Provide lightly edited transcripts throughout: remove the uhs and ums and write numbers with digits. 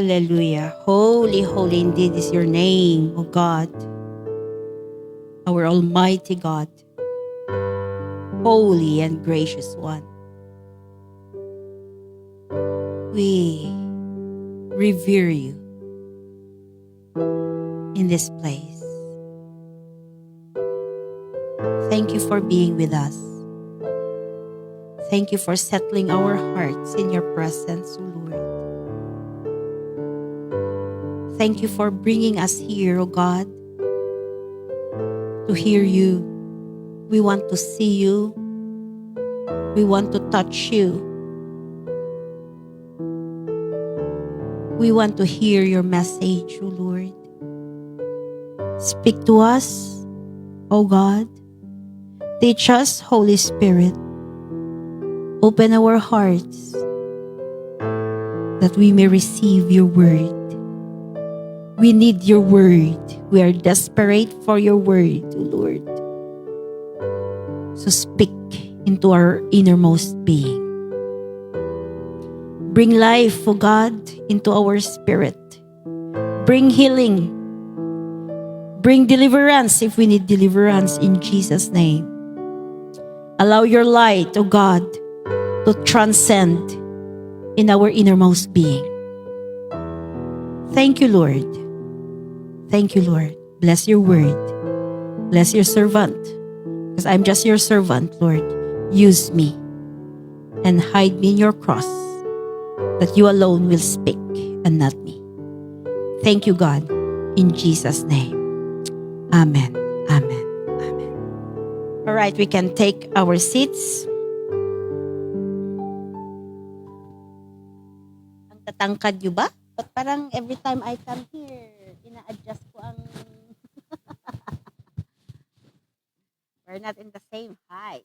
Hallelujah. Holy, holy indeed is your name, O God, our Almighty God, holy and gracious one. We revere you in this place. Thank you for being with us. Thank you for settling our hearts in your presence, O Lord. Thank you for bringing us here, O God, to hear you. We want to see you. We want to touch you. We want to hear your message, O Lord. Speak to us, O God. Teach us, Holy Spirit. Open our hearts that we may receive your word. We need your word. We are desperate for your word, O Lord. So speak into our innermost being. Bring life, O God, into our spirit. Bring healing. Bring deliverance if we need deliverance in Jesus' name. Allow your light, O God, to transcend in our innermost being. Thank you, Lord. Thank you, Lord. Bless your word. Bless your servant. Because I'm just your servant, Lord. Use me and hide me in your cross, that you alone will speak and not me. Thank you, God. In Jesus' name. Amen. Amen. Amen. All right, we can take our seats. Ang tatangkad nyo ba? But parang every time I come here, ina-adjust ko ang... We're not in the same height.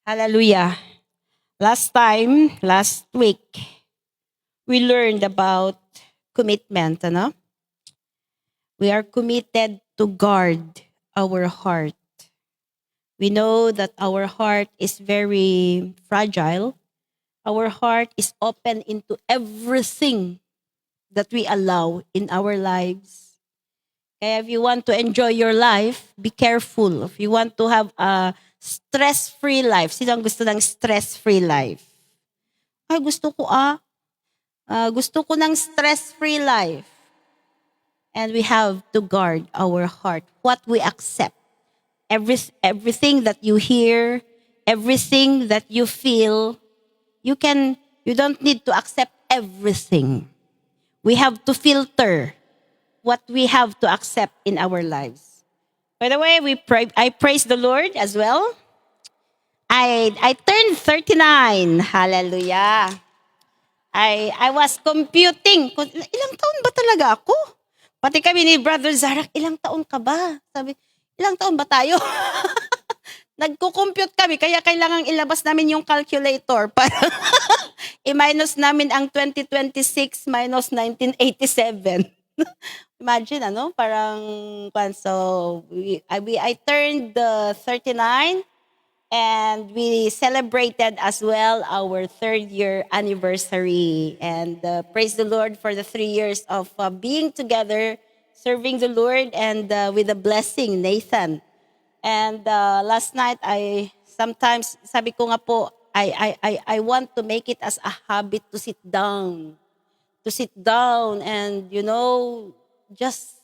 Hallelujah. Last week, we learned about commitment, ano? We are committed to guard our heart. We know that our heart is very fragile. Our heart is open into everything that we allow in our lives. Kaya if you want to enjoy your life, be careful. If you want to have a stress-free life, sino ang gusto ng stress-free life? Ay, gusto ko gusto ko ng stress-free life. And we have to guard our heart, what we accept. Everything that you hear, everything that you feel, you don't need to accept everything. We have to filter what we have to accept in our lives. By the way, I praise the Lord as well. I turned 39. Hallelujah. I was computing. Ilang taon ba talaga ako? Pati kami ni Brother Zarak, ilang taon ka ba? Sabi, ilang taon ba tayo? Nagko-compute kami, kaya kailangan ilabas namin yung calculator para i-minus namin ang 2026 minus 1987. Imagine, parang, so I turned 39 and we celebrated as well our 3rd year anniversary. And praise the Lord for the 3 years of being together, serving the Lord, and with a blessing, Nathan. And last night, sometimes, sabi ko nga po, I want to make it as a habit to sit down. To sit down and, just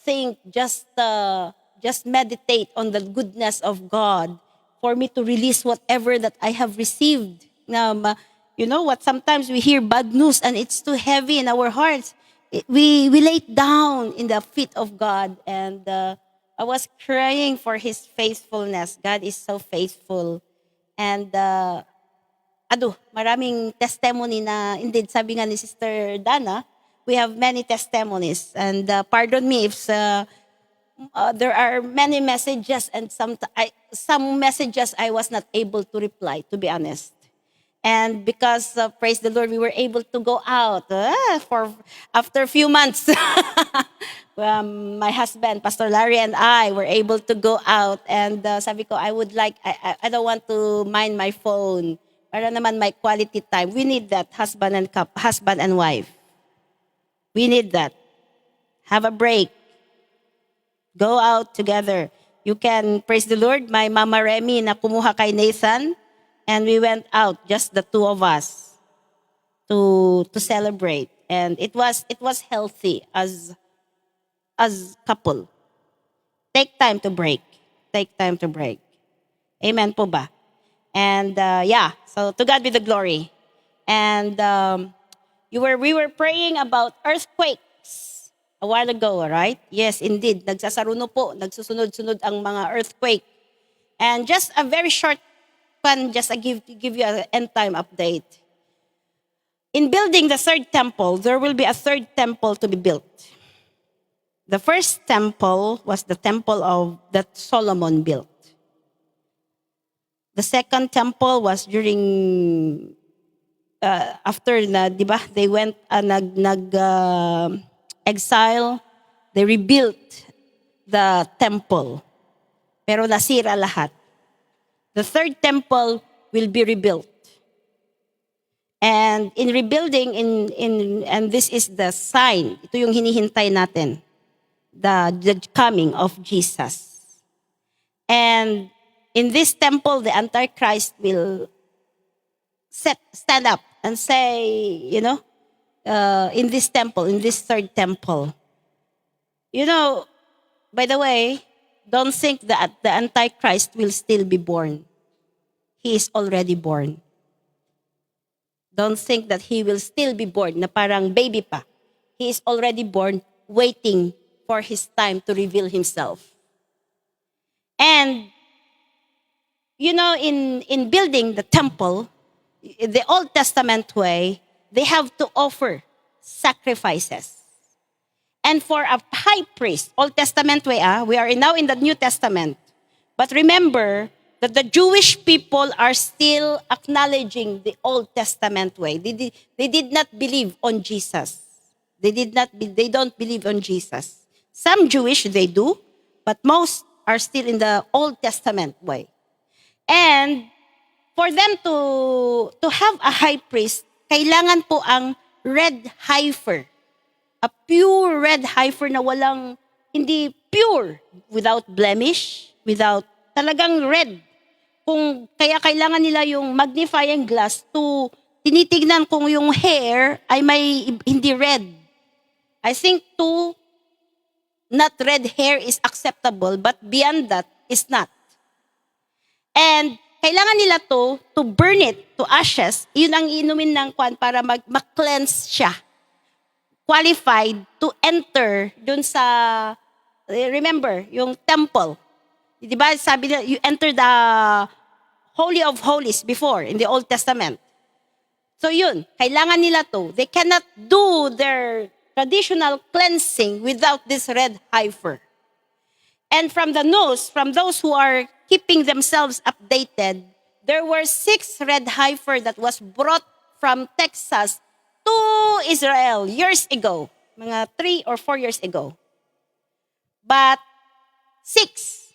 think, just meditate on the goodness of God for me to release whatever that I have received. You know what? Sometimes we hear bad news and it's too heavy in our hearts. We lay it down in the feet of God, and I was crying for His faithfulness. God is so faithful. And maraming testimony na, indeed, sabi nga ni Sister Dana, we have many testimonies. And pardon me if there are many messages, and some messages I was not able to reply, to be honest. And because, praise the Lord, we were able to go out after a few months. My husband, Pastor Larry, and I were able to go out. And sabi ko, I don't want to mind my phone Para naman may quality time. We need that, husband and wife. We need that. Have a break. Go out together. You can praise the Lord. My Mama Remy na kumuha kay Nathan, and we went out, just the two of us, to celebrate. And it was healthy as couple. Take time to break. Take time to break. Amen po ba? And so to God be the glory. And we were praying about earthquakes a while ago, right? Yes, indeed. Nagsasaruno po, nagsusunod-sunod ang mga earthquake. And just a very short one, just give you an end time update. In building the third temple, there will be a third temple to be built. The first temple was the temple that Solomon built. The second temple was during after na, 'di ba? They went exile. They rebuilt the temple. Pero nasira lahat. The third temple will be rebuilt. And in rebuilding and this is the sign. Ito yung hinihintay natin. The coming of Jesus. And in this temple, the Antichrist will stand up and say, in this temple, in this third temple. By the way, don't think that the Antichrist will still be born. He is already born. Don't think that he will still be born, na parang baby pa. He is already born, waiting for his time to reveal himself. And, in building the temple, the Old Testament way, they have to offer sacrifices. And for a high priest, Old Testament way, we are now in the New Testament. But remember that the Jewish people are still acknowledging the Old Testament way. They did not believe on Jesus. They don't believe on Jesus. Some Jewish, they do, but most are still in the Old Testament way. And for them to have a high priest, kailangan po ang red heifer. A pure red heifer na hindi pure, without blemish, without talagang red. Kaya kailangan nila yung magnifying glass tinitignan kung yung hair ay may hindi red. I think not red hair is acceptable, but beyond that is not. And kailangan nila to burn it to ashes. Yun ang inumin ng kwan para mag-cleanse siya. Qualified to enter dun sa, remember, yung temple. Di ba sabi nila, you enter the Holy of Holies before in the Old Testament. So yun, kailangan nila to. They cannot do their traditional cleansing without this red heifer. And from those who are keeping themselves updated, there were 6 red heifer that was brought from Texas to Israel years ago. Mga 3 or 4 years ago. But 6,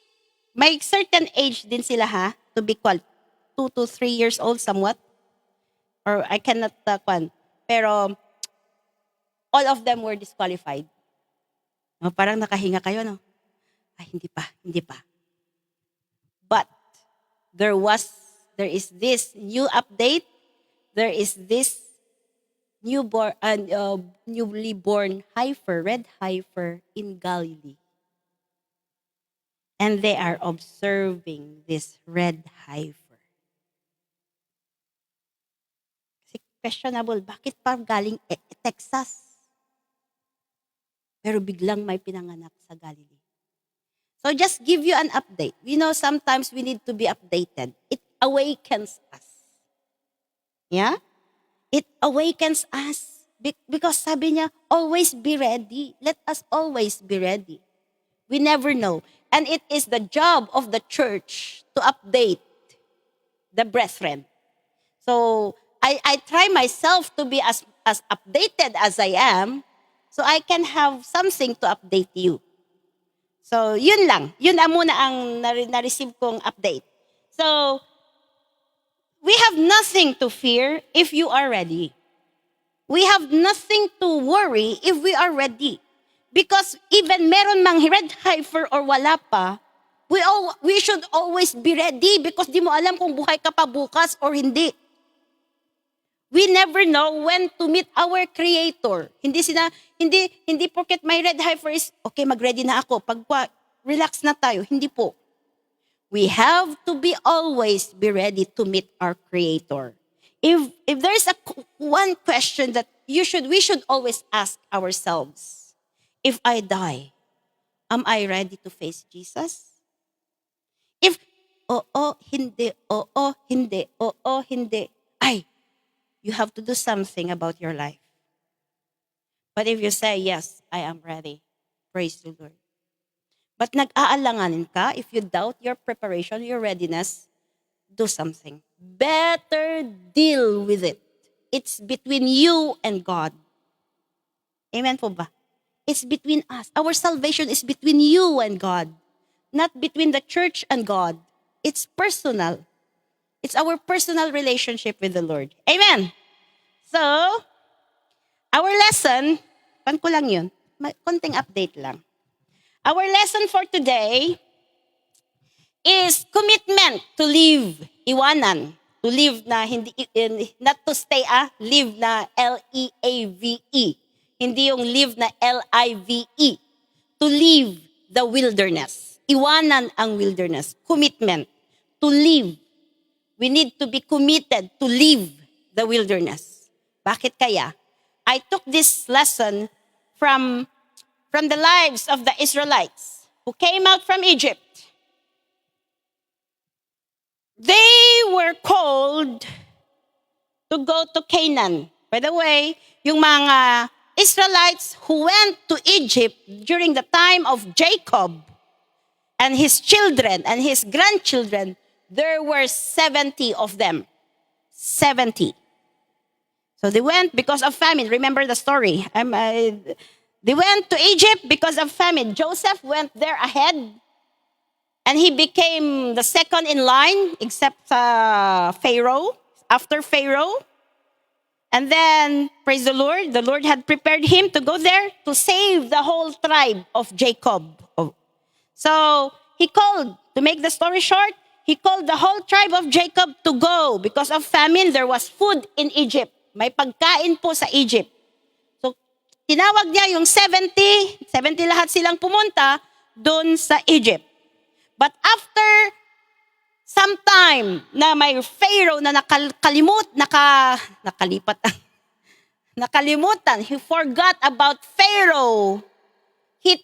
may certain age din sila to be called 2 to 3 years old somewhat. Or I cannot pero all of them were disqualified. No, parang nakahinga kayo, no? Ay, hindi pa. But there is this new update. There is this newly born heifer, red heifer in Galilee. And they are observing this red heifer. Kasi questionable, bakit pa galing Texas? Pero biglang may pinanganak sa Galilee. So just give you an update. Sometimes we need to be updated. It awakens us. Yeah? It awakens us. Because sabi niya, always be ready. Let us always be ready. We never know. And it is the job of the church to update the brethren. So I try myself to be as updated as I am, so I can have something to update you. So yun lang. Yun muna ang na-receive kong update. So we have nothing to fear if you are ready. We have nothing to worry if we are ready. Because even meron mang red heifer or wala pa, we should always be ready because di mo alam kung buhay ka pa bukas or hindi. We never know when to meet our Creator. Hindi porket may red heifer is, okay, mag-ready na ako. Relax na tayo. Hindi po. We have to always be ready to meet our Creator. If there's one question that we should always ask ourselves, if I die, am I ready to face Jesus? If, hindi, hindi, you have to do something about your life. But if you say, yes, I am ready, praise the Lord. But nag-aalanganin ka, if you doubt your preparation, your readiness, do something. Better deal with it. It's between you and God. Amen po ba? It's between us. Our salvation is between you and God. Not between the church and God. It's personal. It's our personal relationship with the Lord. Amen. So, our lesson, pan ko lang yun, konting update lang. Our lesson for today is commitment to live, iwanan. To live na, not to stay, live na L-E-A-V-E. Hindi yung live na L-I-V-E. To live the wilderness. Iwanan ang wilderness. Commitment. To live. We need to be committed to live the wilderness. Bakit kaya? I took this lesson from the lives of the Israelites who came out from Egypt. They were called to go to Canaan. By the way, yung mga Israelites who went to Egypt during the time of Jacob and his children and his grandchildren, there were 70 of them. 70. So they went because of famine. Remember the story. They went to Egypt because of famine. Joseph went there ahead. And he became the second in line except Pharaoh, after Pharaoh. And then, praise the Lord had prepared him to go there to save the whole tribe of Jacob. So he called, to make the story short, he called the whole tribe of Jacob to go. Because of famine, there was food in Egypt. May pagkain po sa Egypt. So tinawag niya yung 70 lahat silang pumunta doon sa Egypt. But after some time na may Pharaoh na nakalimutan, he forgot about Pharaoh. He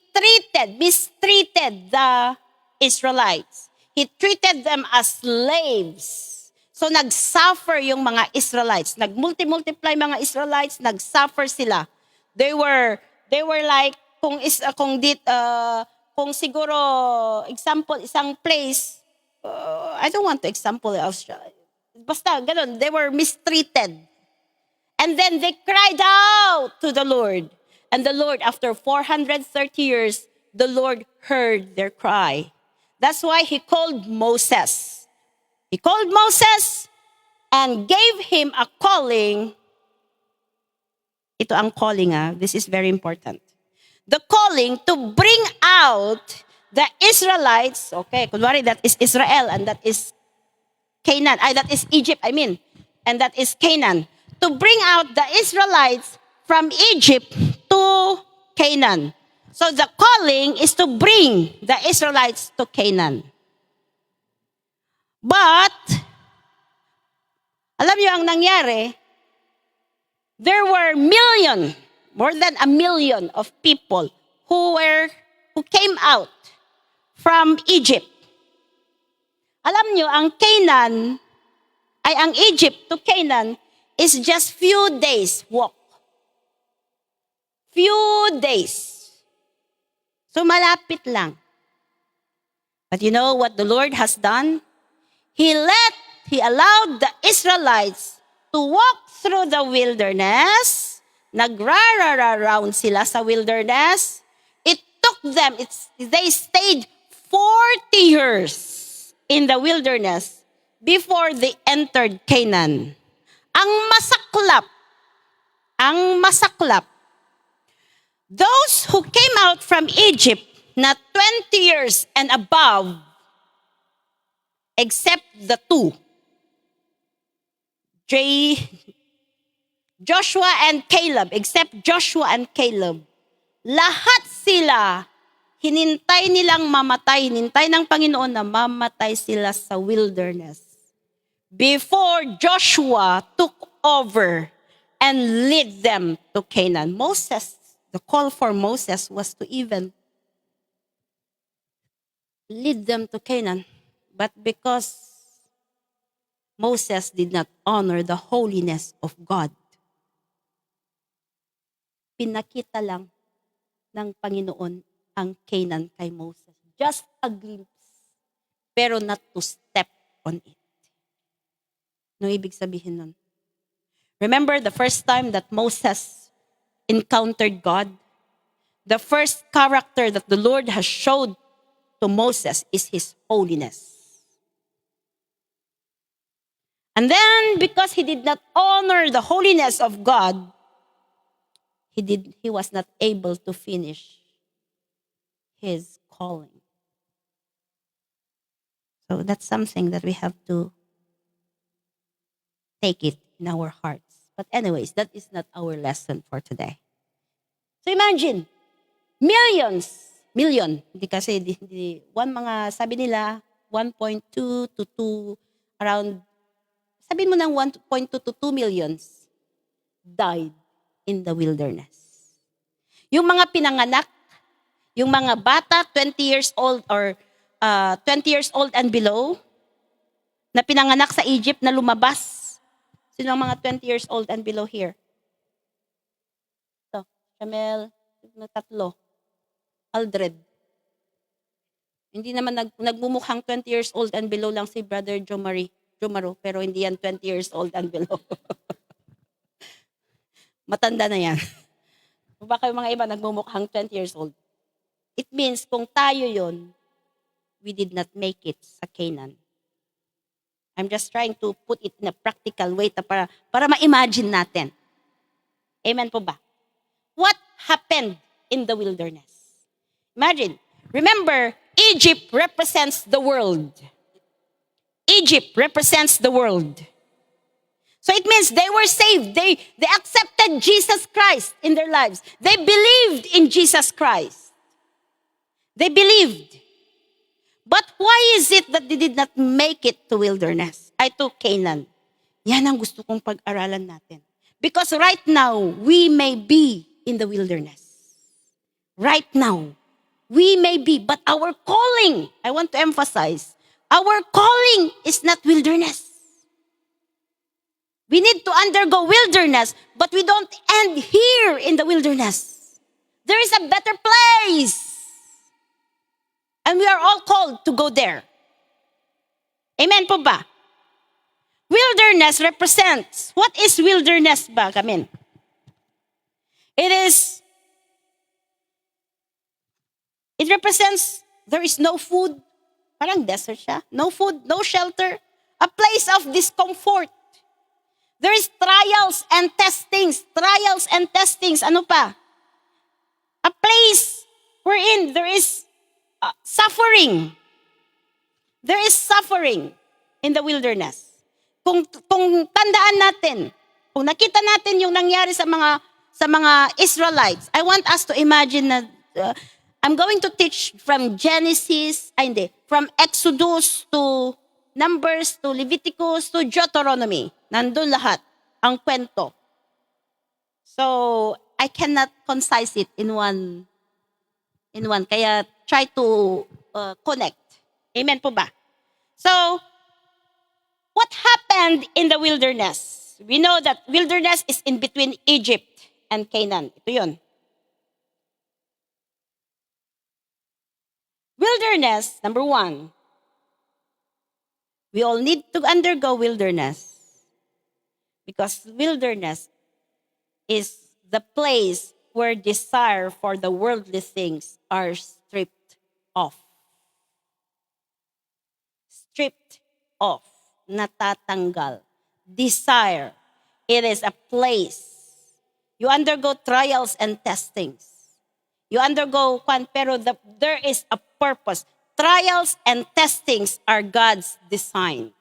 mistreated the Israelites. He treated them as slaves. So nagsuffer yung mga Israelites. Nagmultiply mga Israelites, nagsuffer sila. They were like kung siguro, example, isang place, I don't want to example Australia. Basta, ganun, they were mistreated. And then they cried out to the Lord. And the Lord, after 430 years, the Lord heard their cry. That's why He called Moses. He called Moses and gave him a calling. Ito ang calling, this is very important. The calling to bring out the Israelites, okay, kunwari that is Israel and that is Canaan, that is Egypt, and that is Canaan. To bring out the Israelites from Egypt to Canaan. So the calling is to bring the Israelites to Canaan. But, alam niyo ang nangyari, there were more than 1 million of people who came out from Egypt. Alam nyo, ang Egypt to Canaan is just few days walk. Few days. So malapit lang. But you know what the Lord has done? He allowed the Israelites to walk through the wilderness. Nagrara-around sila sa wilderness. It took them, they stayed 40 years in the wilderness before they entered Canaan. Ang masaklap, those who came out from Egypt na 20 years and above, except the two, Joshua and Caleb, except Joshua and Caleb, lahat sila, hinintay ng Panginoon na mamatay sila sa wilderness before Joshua took over and lead them to Canaan. The call for Moses was to even lead them to Canaan. But because Moses did not honor the holiness of God, pinakita lang ng Panginoon ang Canaan kay Moses. Just a glimpse, pero not to step on it. Ano ibig sabihin nun? Remember the first time that Moses encountered God? The first character that the Lord has showed to Moses is His holiness. And then, because he did not honor the holiness of God, he was not able to finish his calling. So that's something that we have to take it in our hearts. But anyways, that is not our lesson for today. So imagine, million, hindi kasi, sabi nila, 1.2 to 2, around, sabihin mo ng 1.2 to 2 millions died in the wilderness. Yung mga pinanganak, yung mga bata, 20 years old or 20 years old and below, na pinanganak sa Egypt na lumabas. Sino ang mga 20 years old and below here? Ito, Shamel, na 3. Aldred. Hindi naman nagmumukhang 20 years old and below lang si Brother Jomaro, pero hindi yan 20 years old and below. Matanda na yan. Baka yung mga iba nagmumukhang 20 years old. It means kung tayo yon, we did not make it sa Canaan. I'm just trying to put it in a practical way para ma-imagine natin. Amen po ba? What happened in the wilderness? Imagine, remember, Egypt represents the world. Egypt represents the world. So it means they were saved. They accepted Jesus Christ in their lives. They believed in Jesus Christ. They believed. But why is it that they did not make it to wilderness? To Canaan. Yan ang gusto kong pag-aralan natin. Because right now, we may be in the wilderness. Right now, we may be, but our calling, I want to emphasize, our calling is not wilderness. We need to undergo wilderness, but we don't end here in the wilderness. There is a better place. And we are all called to go there. Amen po ba? Wilderness represents, what is wilderness ba? It represents, there is no food. Parang desert siya. No food, no shelter. A place of discomfort. There is trials and testings. Trials and testings. Ano pa? A place wherein there is suffering. There is suffering in the wilderness. Kung tandaan natin, kung nakita natin yung nangyari sa mga Israelites, I want us to imagine na I'm going to teach from from Exodus to Numbers to Leviticus to Deuteronomy. Nandun lahat ang kwento. So I cannot concise it in one. Kaya try to connect. Amen po ba? So, what happened in the wilderness? We know that wilderness is in between Egypt and Canaan. Ito yun. Wilderness, number 1. We all need to undergo wilderness. Because wilderness is the place where desire for the worldly things are stripped off. Stripped off. natatanggal. Desire. It is a place. You undergo trials and testings. You undergo, pero there is a purpose. Trials and testings are God's design.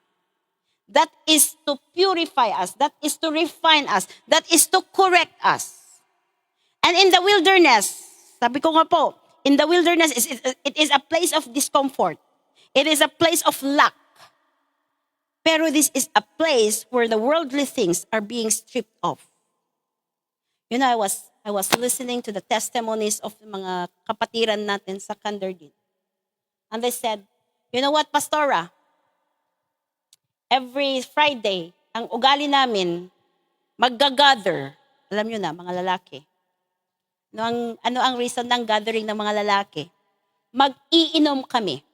That is to purify us. That is to refine us. That is to correct us. And in the wilderness, sabi ko nga po, in the wilderness, it is a place of discomfort. It is a place of lack. Pero this is a place where the worldly things are being stripped off. You know, I was listening to the testimonies of mga kapatiran natin sa Canderdin. And they said, you know what, Pastora? Every Friday, ang ugali namin, magga-gather. Alam nyo na, mga lalaki. Ano ang reason ng gathering ng mga lalaki? Mag-iinom kami.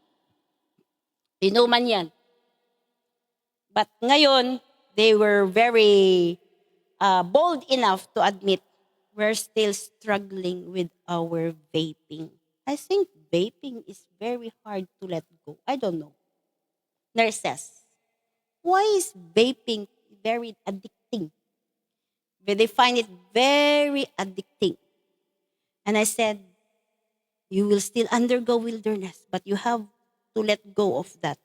Inuman yan. But ngayon, they were very bold enough to admit we're still struggling with our vaping. I think vaping is very hard to let go. I don't know. Nurses, why is vaping very addicting? They find it very addicting. And I said, you will still undergo wilderness, but you have to let go of that.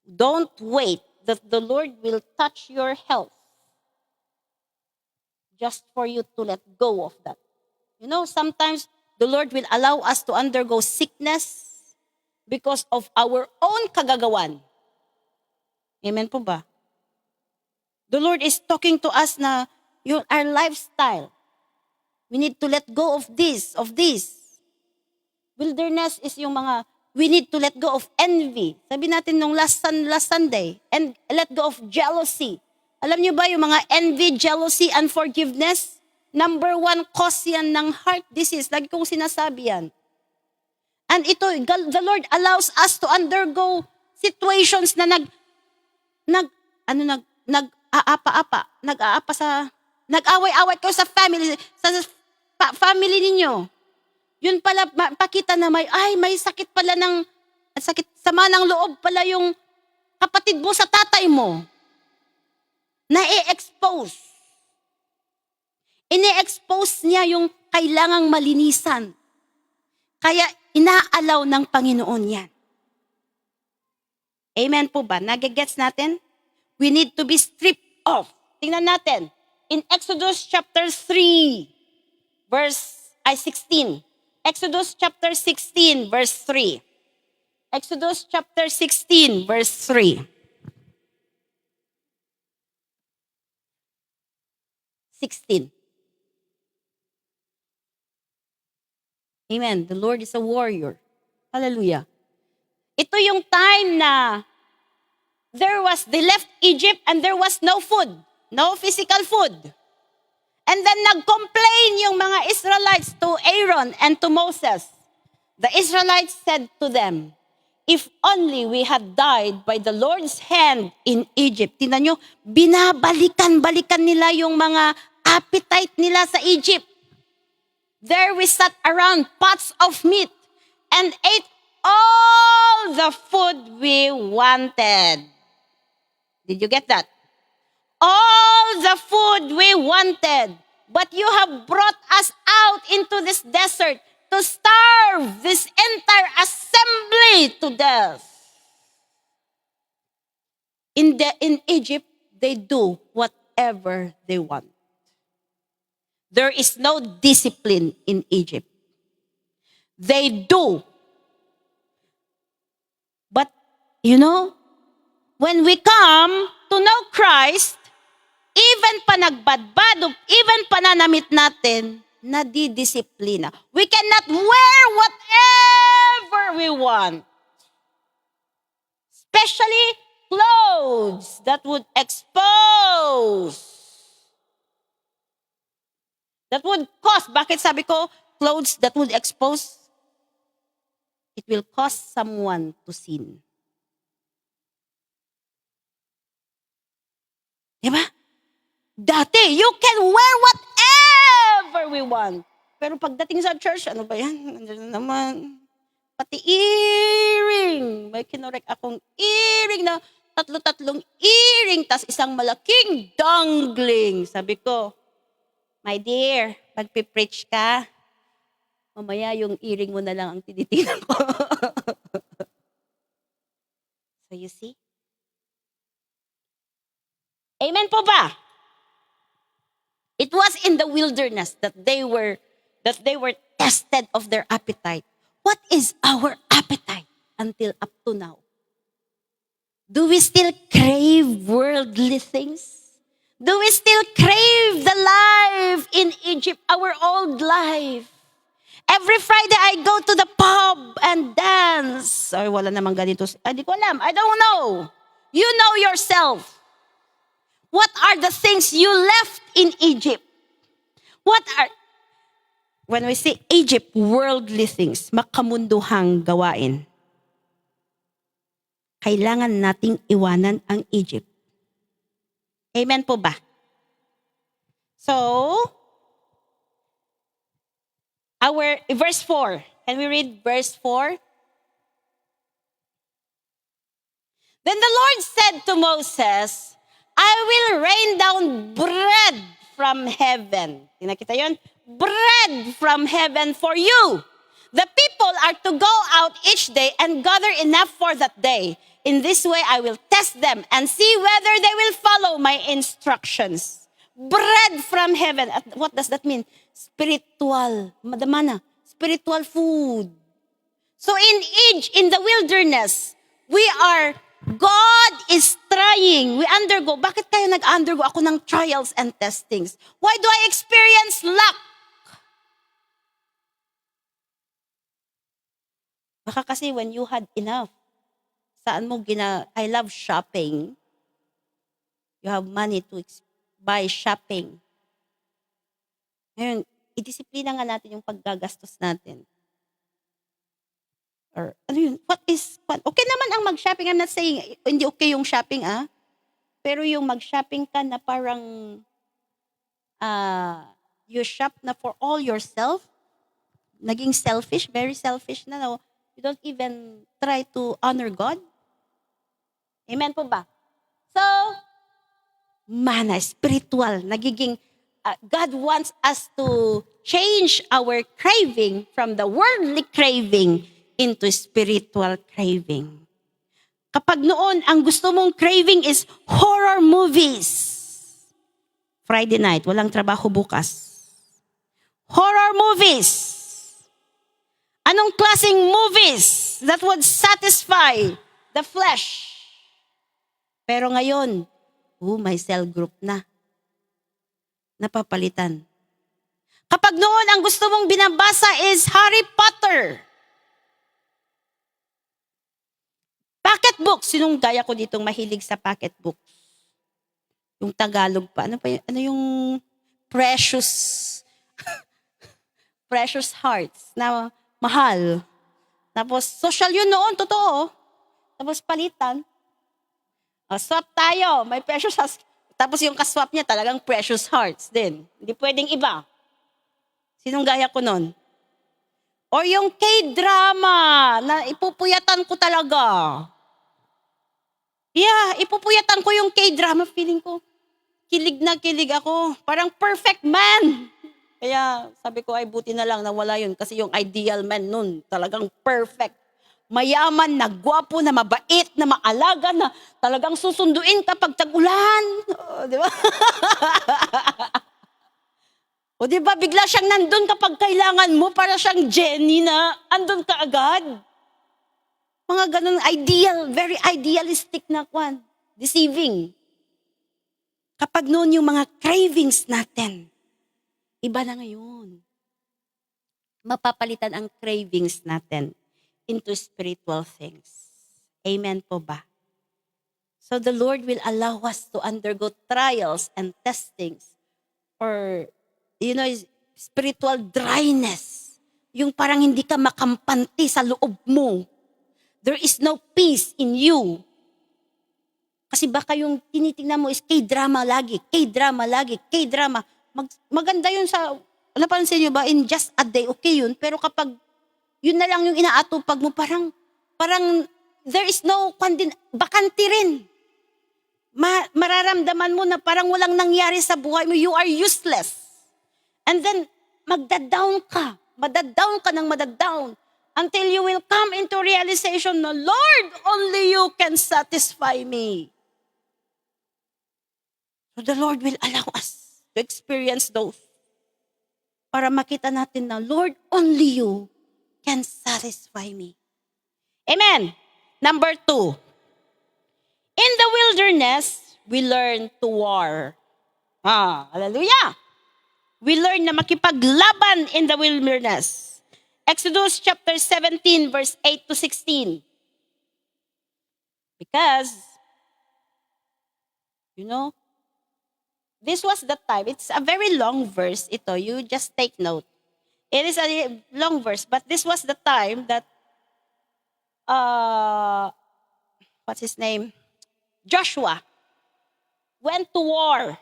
Don't wait that the Lord will touch your health just for you to let go of that. You know, sometimes the Lord will allow us to undergo sickness because of our own kagagawan. Amen po ba? The Lord is talking to us na our lifestyle. We need to let go of this. Wilderness is yung mga, we need to let go of envy. Sabi natin nung last Sunday, and let go of jealousy. Alam niyo ba yung mga envy, jealousy, unforgiveness? Number 1 cause yan ng heart disease. Lagi kong sinasabi yan. And ito, the Lord allows us to undergo situations na nag-aaway-away kayo sa family, family ninyo. Yun pala, pakita na may sakit pala sama ng loob pala yung kapatid mo sa tatay mo. Na-expose. Ine-expose niya yung kailangang malinisan. Kaya inaalaw ng Panginoon yan. Amen po ba? Nagigets natin? We need to be stripped off. Tingnan natin. In Exodus chapter 3, verse 16. Exodus chapter 16, verse 3. Exodus chapter 16, verse 3. 16. Amen. The Lord is a warrior. Hallelujah. Ito yung time na they left Egypt and there was no food. No physical food. And then nag-complain yung mga Israelites to Aaron and to Moses. The Israelites said to them, if only we had died by the Lord's hand in Egypt. Tingnan nyo, binabalikan-balikan nila yung mga appetite nila sa Egypt. There we sat around pots of meat and ate all the food we wanted. Did you get that? All the food we wanted. But you have brought us out into this desert to starve this entire assembly to death. In Egypt, they do whatever they want. There is no discipline in Egypt. They do. But, when we come to know Christ, even pa nagbadbad, even pananamit natin, nadidisiplina. We cannot wear whatever we want. Especially clothes that would expose. That would cause, bakit sabi ko, clothes that would expose? It will cause someone to sin. Diba? Dati, you can wear whatever we want. Pero pagdating sa church, ano ba yan? Nandiyan naman. Pati earring. May kinorek akong earring na tatlo-tatlong earring, tas isang malaking dangling. Sabi ko, my dear, magpipreach ka, mamaya yung earring mo na lang ang tinitingnan ko. So you see? Amen po ba? It was in the wilderness that they were tested of their appetite. What is our appetite until up to now? Do we still crave worldly things? Do we still crave the life in Egypt, our old life? Every Friday, I go to the pub and dance. Ay, wala namang ganito. Hindi ko alam. I don't know. You know yourself. What are the things you left in Egypt? When we say Egypt, worldly things, makamunduhang gawain. Kailangan nating iwanan ang Egypt. Amen po ba? So, verse 4. Can we read verse 4? Then the Lord said to Moses, I will rain down bread from heaven. Tinakita yun? Bread from heaven for you. The people are to go out each day and gather enough for that day. In this way, I will test them and see whether they will follow my instructions. Bread from heaven. What does that mean? Spiritual. Madamana. Spiritual food. So in the wilderness, God is trying. We undergo. Bakit kayo nag-undergo ako ng trials and testings? Why do I experience lack? Baka kasi when you had enough, I love shopping. You have money to buy shopping. Ngayon, idisiplina nga natin yung paggagastos natin. Or, okay naman ang mag-shopping. I'm not saying, hindi okay yung shopping, Pero yung mag-shopping ka na parang, you shop na for all yourself, naging selfish, very selfish na, no? You don't even try to honor God. Amen po ba? So, spiritual, nagiging, God wants us to change our craving from the worldly craving into spiritual craving. Kapag noon, ang gusto mong craving is horror movies. Friday night, walang trabaho bukas. Horror movies. Anong klaseng movies that would satisfy the flesh? Pero ngayon, may cell group na. Napapalitan. Kapag noon, ang gusto mong binabasa is Harry Potter. Pocket books. Sinong gaya ko ditong mahilig sa pocket books? Yung Tagalog pa. Ano yung precious precious hearts na mahal. Tapos, social yun noon, totoo. Tapos palitan. Swap tayo, may precious hearts. Tapos yung kaswap niya talagang precious hearts din. Hindi pwedeng iba. Sinong gaya ko nun? Or yung K-drama na ipupuyatan ko talaga. Yeah, ipupuyatan ko yung K-drama. Feeling ko, kilig na kilig ako. Parang perfect man. Kaya sabi ko, ay buti na lang na wala yun. Kasi yung ideal man nun, talagang perfect. Mayaman, na gwapo, na mabait, na maalaga, na talagang susunduin kapag tag-ulan. Di ba? O di ba, bigla siyang nandun kapag kailangan mo, para siyang Jenny na andun ka agad. Mga ganun ideal, very idealistic na kwan. Deceiving. Kapag noon yung mga cravings natin, iba na ngayon. Mapapalitan ang cravings natin into spiritual things. Amen po ba? So the Lord will allow us to undergo trials and testings or, spiritual dryness. Yung parang hindi ka makampanti sa loob mo. There is no peace in you. Kasi baka yung tinitingnan mo is K-drama lagi, K-drama lagi, K-drama. Maganda yun napansin nyo ba, in just a day, okay yun. Pero kapag yun na lang yung inaatupag mo, parang there is no bakante rin. Mararamdaman mo na parang walang nangyari sa buhay mo. You are useless. And then, magda-down ka. Madadown ka ng madadown. Until you will come into realization na, Lord, only you can satisfy me. So the Lord will allow us to experience those. Para makita natin na, Lord, only you can satisfy me. Amen. Number 2. In the wilderness, we learn to war. Hallelujah. We learn na makipaglaban in the wilderness. Exodus chapter 17, verse 8 to 16. Because, this was the time. It's a very long verse ito. You just take note. It is a long verse, but this was the time that, what's his name? Joshua went to war.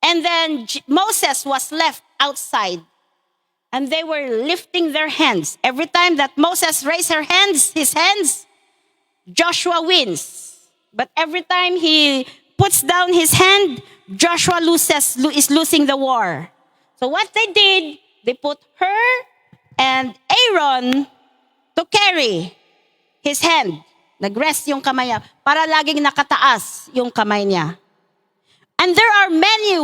And then Moses was left outside. And they were lifting their hands. Every time that Moses raised his hands, Joshua wins. But every time he puts down his hand, Joshua is losing the war. So what they did, they put her and Aaron to carry his hand. Nag-rest yung kamay niya para laging nakataas yung kamay niya. And there are many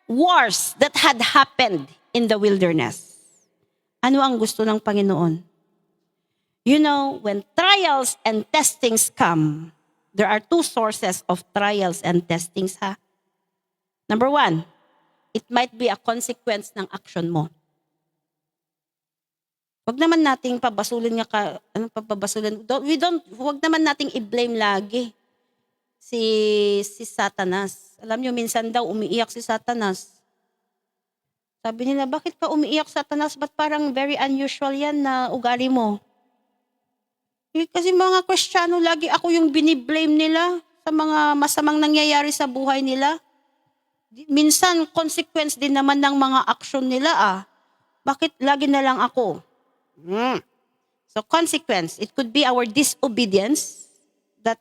wars that had happened in the wilderness. Ano ang gusto ng Panginoon? When trials and testings come, there are 2 sources of trials and testings, ha? Number 1, it might be a consequence ng action mo. Wag naman nating pabasulin wag naman nating i-blame lagi si Satanas. Alam niyo, minsan daw umiiyak si Satanas. Sabi nila, bakit ka umiiyak, Satanas? Ba't parang very unusual yan na ugali mo? Kasi mga Kristiyano, lagi ako yung biniblame nila sa mga masamang nangyayari sa buhay nila. Minsan, consequence din naman ng mga aksyon nila. Bakit lagi na lang ako? So consequence, it could be our disobedience, that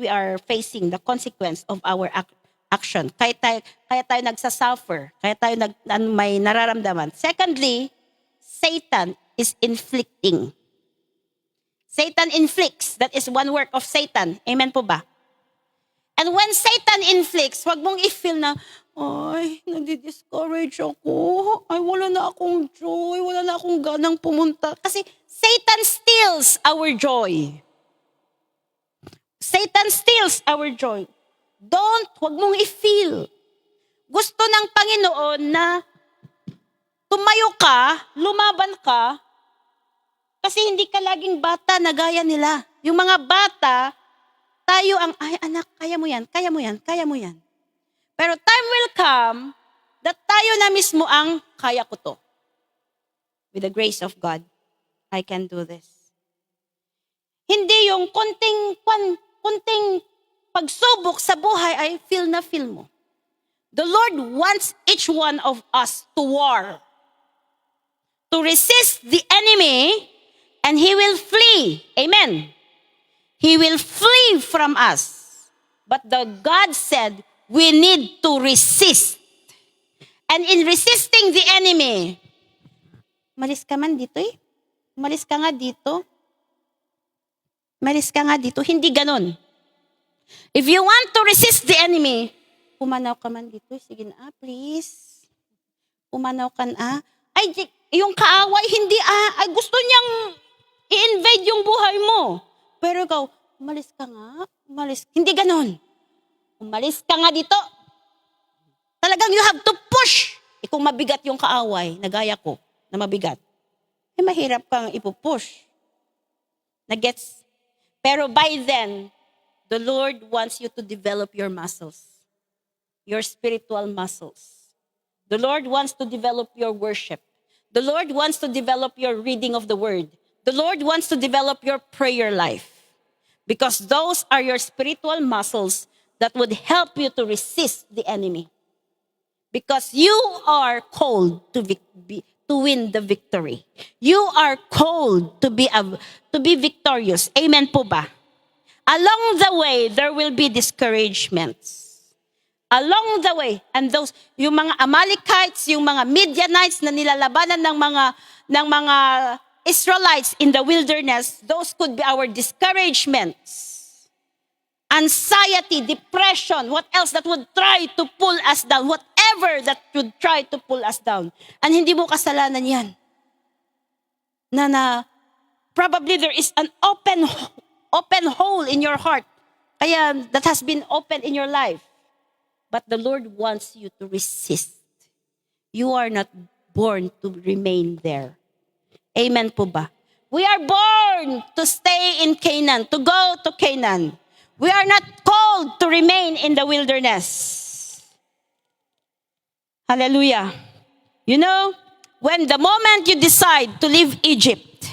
we are facing the consequence of our action. Kaya tayo nagsasuffer. Kaya tayo may nararamdaman. Secondly, Satan is inflicting. Satan inflicts. That is one work of Satan. Amen po ba? And when Satan inflicts, wag mong i-feel na, ay, nadi-discourage ako. Ay, wala na akong joy. Wala na akong ganang pumunta. Kasi Satan steals our joy. Satan steals our joy. Wag mong i-feel. Gusto ng Panginoon na tumayo ka, lumaban ka, kasi hindi ka laging bata na gaya nila. Yung mga bata, tayo ang, ay anak, kaya mo yan, kaya mo yan, kaya mo yan. Pero time will come that tayo na mismo ang kaya ko to. With the grace of God, I can do this. Hindi yung kunting pagsubok sa buhay ay feel mo. The Lord wants each one of us to war. To resist the enemy, and he will flee. Amen. He will flee from us. But God said, we need to resist. And in resisting the enemy, malis ka man dito eh. Malis ka nga dito. Malis ka nga dito. Hindi ganon. If you want to resist the enemy, pumanaw ka man dito. Sige na, please. Pumanaw ka na. Ay, yung kaaway, hindi ay gusto niyang i-invade yung buhay mo. Pero ikaw, umalis ka nga. Umalis. Hindi ganon. Umalis ka nga dito. Talagang you have to push. Kung mabigat yung kaaway, nagaya ko, na mabigat, mahirap kang ipupush. Nagets? Pero by then, the Lord wants you to develop your muscles. Your spiritual muscles. The Lord wants to develop your worship. The Lord wants to develop your reading of the Word. The Lord wants to develop your prayer life. Because those are your spiritual muscles that would help you to resist the enemy. Because you are called to win the victory. You are called to be victorious. Amen po ba? Along the way, there will be discouragements. Along the way, and those, yung mga Amalekites, yung mga Midianites na nilalabanan ng mga Israelites in the wilderness, those could be our discouragements. Anxiety, depression, what else that would try to pull us down, whatever that would try to pull us down. And hindi mo kasalanan yan. Na probably there is an open hole in your heart. Kaya that has been opened in your life. But the Lord wants you to resist. You are not born to remain there. Amen po ba? We are born to stay in Canaan, to go to Canaan. We are not called to remain in the wilderness. Hallelujah. You know, when the moment you decide to leave Egypt,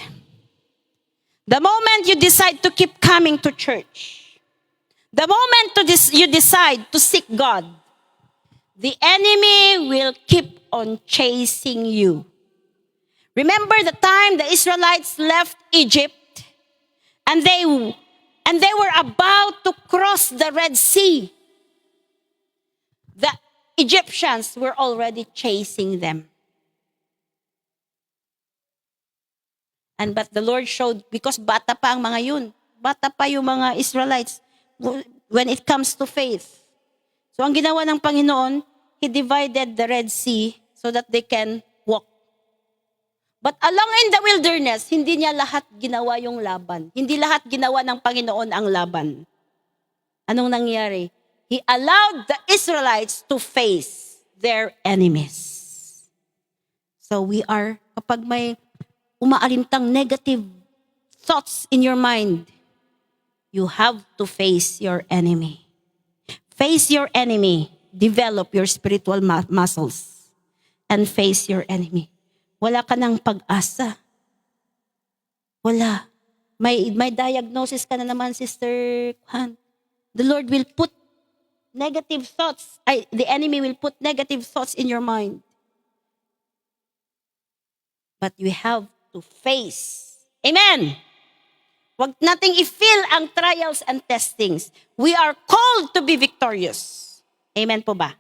the moment you decide to keep coming to church, the moment you decide to seek God, the enemy will keep on chasing you. Remember the time the Israelites left Egypt and they were about to cross the Red Sea. The Egyptians were already chasing them. But the Lord showed, because bata pa ang mga yun. Bata pa yung mga Israelites when it comes to faith. So ang ginawa ng Panginoon, He divided the Red Sea so that they can walk. But along in the wilderness, hindi niya lahat ginawa yung laban. Hindi lahat ginawa ng Panginoon ang laban. Anong nangyari? He allowed the Israelites to face their enemies. So kapag may umaalintang negative thoughts in your mind, you have to face your enemy. Face your enemy. Develop your spiritual muscles. And face your enemy. Wala ka ng pag-asa. Wala. May diagnosis ka na naman, Sister Juan. The Lord will put negative thoughts. The enemy will put negative thoughts in your mind. But we have to face. Amen. Huwag nating i-feel ang trials and testings. We are called to be victorious. Amen po ba?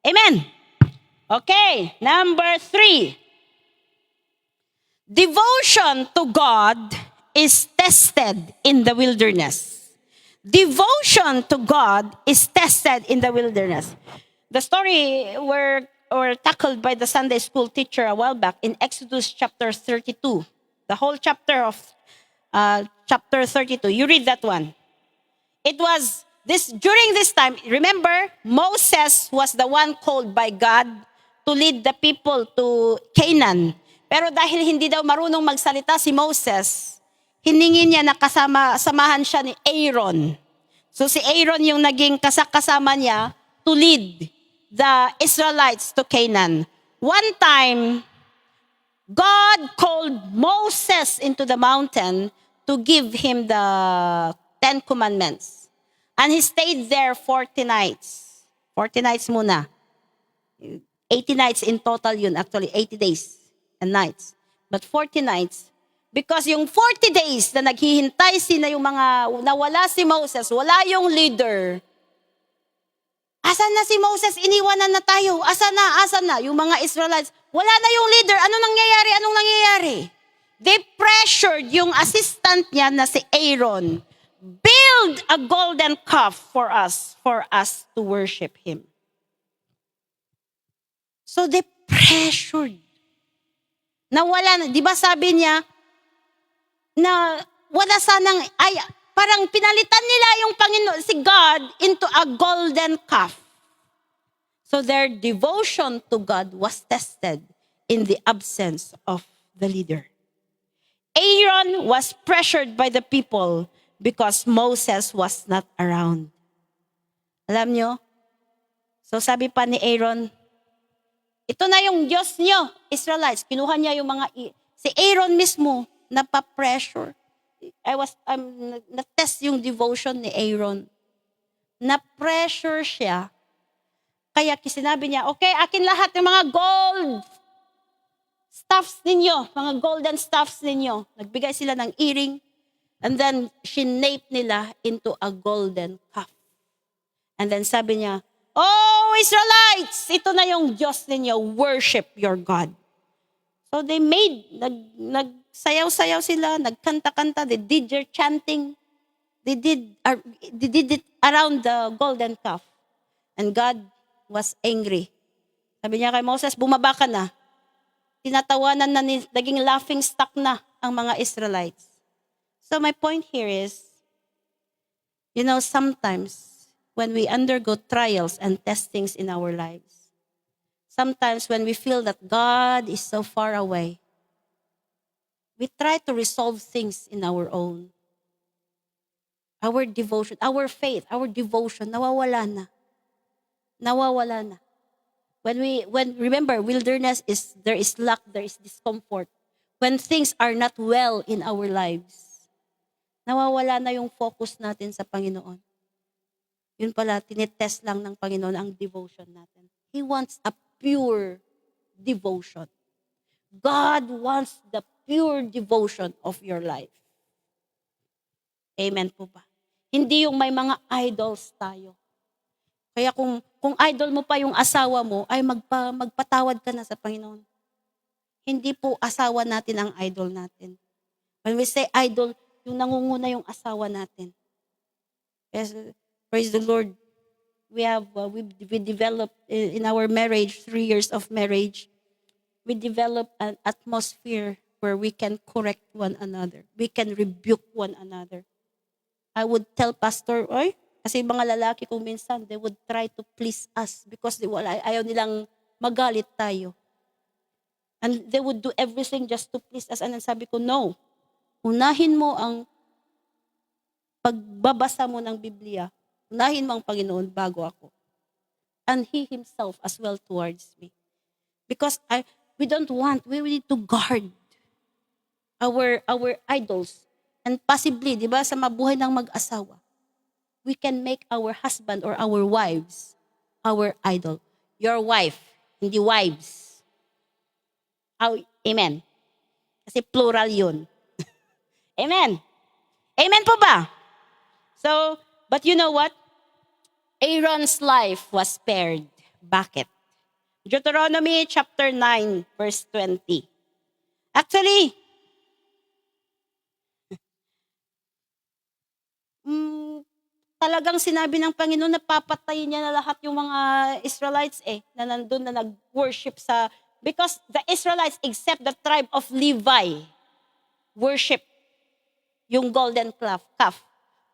Amen. Okay, number 3. Devotion to God is tested in the wilderness. Devotion to God is tested in the wilderness. The story were tackled by the Sunday school teacher a while back in Exodus chapter 32. The whole chapter of chapter 32. You read that one. It was during this time, remember, Moses was the one called by God to lead the people to Canaan. Pero dahil hindi daw marunong magsalita si Moses, hiningi niya na samahan siya ni Aaron. So si Aaron yung naging kasama niya to lead the Israelites to Canaan. One time, God called Moses into the mountain to give him the 10 commandments. And he stayed there 40 nights. 40 nights muna. 80 nights in total yun, actually 80 days and nights. But 40 nights, because yung 40 days na naghihintay yung mga, nawala si Moses, wala yung leader. Asan na si Moses? Iniwanan na tayo. Asan na? Yung mga Israelites, wala na yung leader. Anong nangyayari? They pressured yung assistant niya na si Aaron, build a golden calf for us to worship him. So they pressured. Nawala na, di ba sabi niya, na wala sanang, parang pinalitan nila yung Panginoon, si God, into a golden calf. So their devotion to God was tested in the absence of the leader. Aaron was pressured by the people because Moses was not around. Alam nyo? So sabi pa ni Aaron, ito na yung Diyos nyo, Israelites. Kinuha niya yung si Aaron mismo, napapressure. Na-test yung devotion ni Aaron. Na-pressure siya. Kaya sinabi niya, okay, akin lahat yung mga gold stuffs ninyo, mga golden stuffs ninyo. Nagbigay sila ng earring, And then, shinape nila into a golden calf. And then sabi niya, "Oh, Israelites! Ito na yung Diyos ninyo. Worship your God." So they nagsayaw-sayaw sila, nagkanta-kanta, they did their chanting. They did it around the golden calf. And God was angry. Sabi niya kay Moses, "Bumaba ka na." Tinatawanan na, naging laughing stock na ang mga Israelites. So my point here is, sometimes when we undergo trials and testings in our lives, sometimes when we feel that God is so far away, we try to resolve things in our own. Our devotion, our faith, our devotion, nawawala na. Nawawala na. Remember, wilderness is, there is lack, there is discomfort. When things are not well in our lives, nawawala na yung focus natin sa Panginoon. Yun pala, tinitest lang ng Panginoon ang devotion natin. He wants a pure devotion. God wants the pure devotion of your life. Amen po ba? Hindi yung may mga idols tayo. Kaya kung idol mo pa yung asawa mo, ay magpatawad ka na sa Panginoon. Hindi po asawa natin ang idol natin. When we say idol, yung nangunguna yung asawa natin. Yes, praise the Lord. We developed in our marriage, 3 years of marriage, we developed an atmosphere where we can correct one another. We can rebuke one another. I would tell pastor, kasi mga lalaki kung minsan, they would try to please us because ayaw nilang magalit tayo. And they would do everything just to please us. And sabi ko, no. Unahin mo ang pagbabasa mo ng Biblia. Unahin mo ang Panginoon bago ako. And He Himself as well towards me. Because we need to guard our idols. And possibly, di ba, sa mabuhay ng mag-asawa, we can make our husband or our wives our idol. Your wife, hindi wives. Amen. Kasi plural yun. Amen. Amen po ba? So, but you know what? Aaron's life was spared. Bakit? Deuteronomy chapter 9, verse 20. Actually, talagang sinabi ng Panginoon na papatayin niya na lahat yung mga Israelites na nandun na nag-worship because the Israelites, except the tribe of Levi, worship yung golden calf.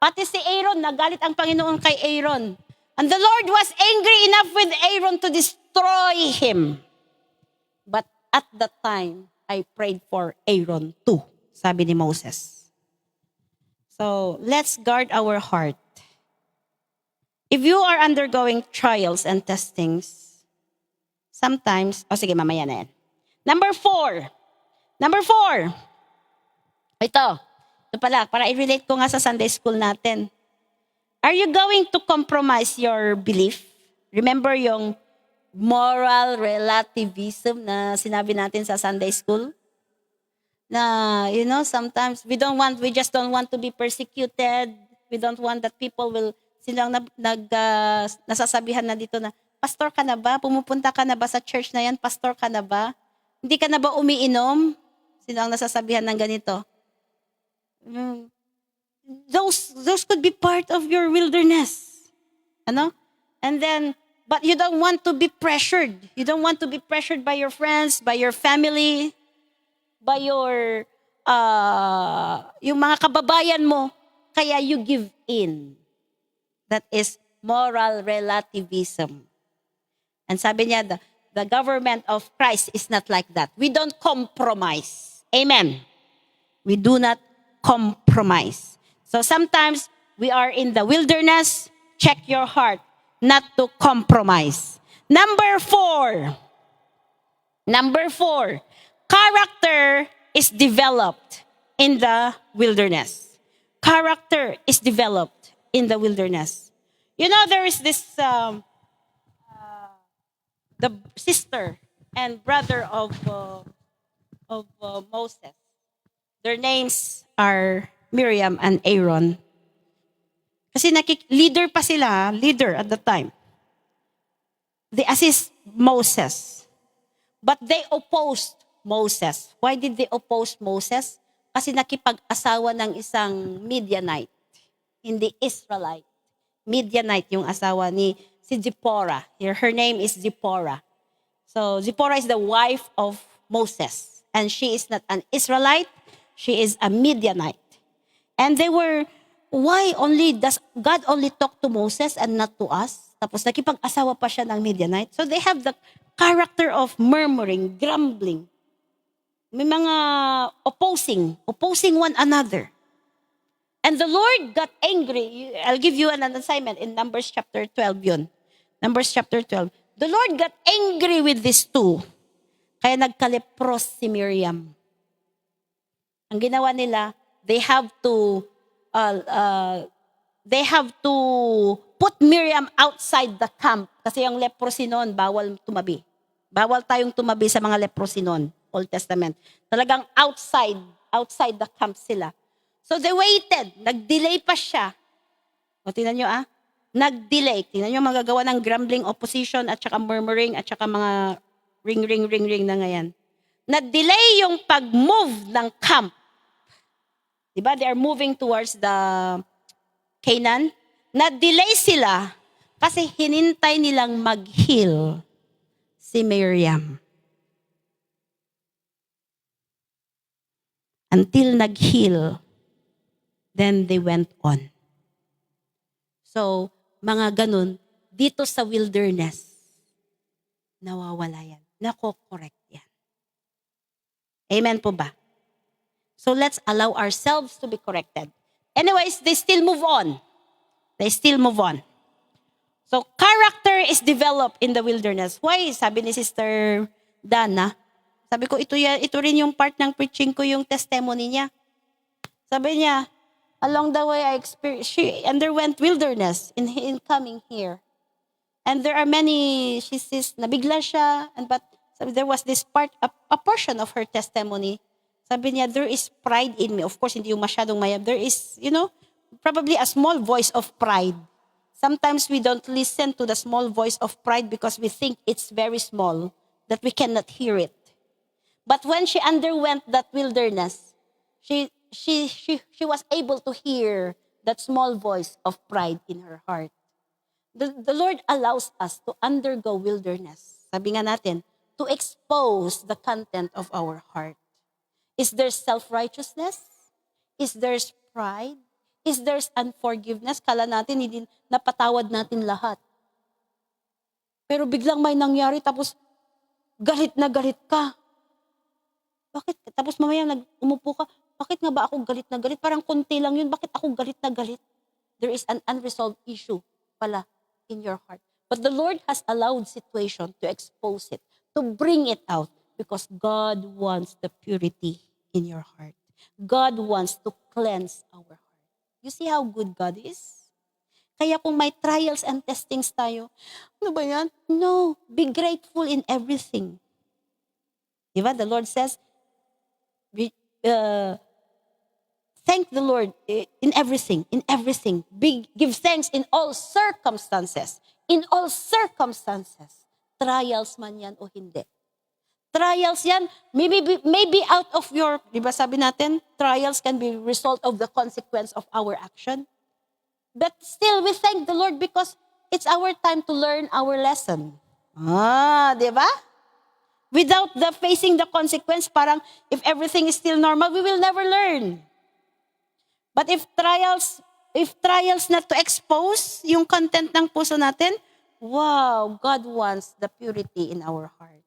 Pati si Aaron, nagalit ang Panginoon kay Aaron. And the Lord was angry enough with Aaron to destroy him. But at that time, I prayed for Aaron too, sabi ni Moses. So, let's guard our heart. If you are undergoing trials and testings, sometimes, sige, mamaya na yan. Number 4. Ito pala, para i-relate ko nga sa Sunday school natin. Are you going to compromise your belief? Remember yung moral relativism na sinabi natin sa Sunday school? Na, sometimes we just don't want to be persecuted. We don't want that people will, silang nasasabihan na dito na, pastor ka na ba? Pumupunta ka na ba sa church na yan? Pastor ka na ba? Hindi ka na ba umiinom? Silang nasasabihan ng ganito. Those could be part of your wilderness. And then, but you don't want to be pressured. You don't want to be pressured by your friends, by your family, by your, yung mga kababayan mo. Kaya you give in. That is moral relativism. And sabi niya, the government of Christ is not like that. We don't compromise. Amen. We do not compromise. So sometimes we are in the wilderness. Check your heart not to compromise. Number 4. Character is developed in the wilderness. Character is developed in the wilderness. There is this the sister and brother of Moses. Their names are Miriam and Aaron. Kasi leader pa sila, leader at the time. They assist Moses. But they opposed Moses. Why did they oppose Moses? Kasi nakipag-asawa ng isang Midianite, hindi Israelite. Midianite yung asawa ni si Zipporah. Her name is Zipporah. So Zipporah is the wife of Moses. And she is not an Israelite. She is a Midianite. And they were, why does God only talk to Moses and not to us? Tapos nakipag-asawa pa siya ng Midianite. So they have the character of murmuring, grumbling. May mga opposing one another. And the Lord got angry. I'll give you an assignment in Numbers chapter 12 yun. Numbers chapter 12. The Lord got angry with these two. Kaya nagkalepros si Miriam. Ang ginawa nila, they have to put Miriam outside the camp. Kasi yung leprosy noon, bawal tumabi. Bawal tayong tumabi sa mga leprosy noon, Old Testament. Talagang outside the camp sila. So they waited. Nag-delay pa siya. O tingnan nyo nag-delay. Tingnan nyo magagawa ng grumbling, opposition, at saka murmuring, at saka mga ring na ngayon. Na-delay yung pag-move ng camp. Diba? They are moving towards the Canaan. Na-delay sila kasi hinintay nilang mag-heal si Miriam. Until nag-heal, then they went on. So, mga ganun, dito sa wilderness, nawawala yan. Nako-correct yan. Amen po ba? So, let's allow ourselves to be corrected. Anyways, they still move on. So, character is developed in the wilderness. Why? Sabi ni Sister Dana, sabi ko, ito rin yung part ng preaching ko, yung testimony niya. Sabi niya, along the way, she underwent wilderness in coming here. And there are many, she says, nabigla siya, but there was this part, a portion of her testimony. Sabi niya, there is pride in me. Of course, hindi yung masyadong mayab. There is, probably a small voice of pride. Sometimes we don't listen to the small voice of pride because we think it's very small, that we cannot hear it. But when she underwent that wilderness, she was able to hear that small voice of pride in her heart. The Lord allows us to undergo wilderness. Sabi nga natin, to expose the content of our heart. Is there self-righteousness? Is there pride? Is there unforgiveness? Kala natin, hindi napatawad natin lahat. Pero biglang may nangyari, tapos galit na galit ka. Bakit? Tapos mamaya umupo ka, bakit nga ba ako galit na galit? Parang konti lang yun, bakit ako galit na galit? There is an unresolved issue pala in your heart. But the Lord has allowed situation to expose it, to bring it out, because God wants the purity in your heart. God wants to cleanse our heart. You see how good God is? Kaya kung may trials and testings tayo, ano ba yan? No, be grateful in everything. Diba? The Lord says, thank the Lord in everything. Give thanks in all circumstances. In all circumstances. Trials man yan o hindi. Trials yan, maybe out of your, di ba sabi natin, trials can be result of the consequence of our action. But still, we thank the Lord because it's our time to learn our lesson. Di ba? Without facing the consequence, parang if everything is still normal, we will never learn. But if trials not to expose yung content ng puso natin, wow, God wants the purity in our heart.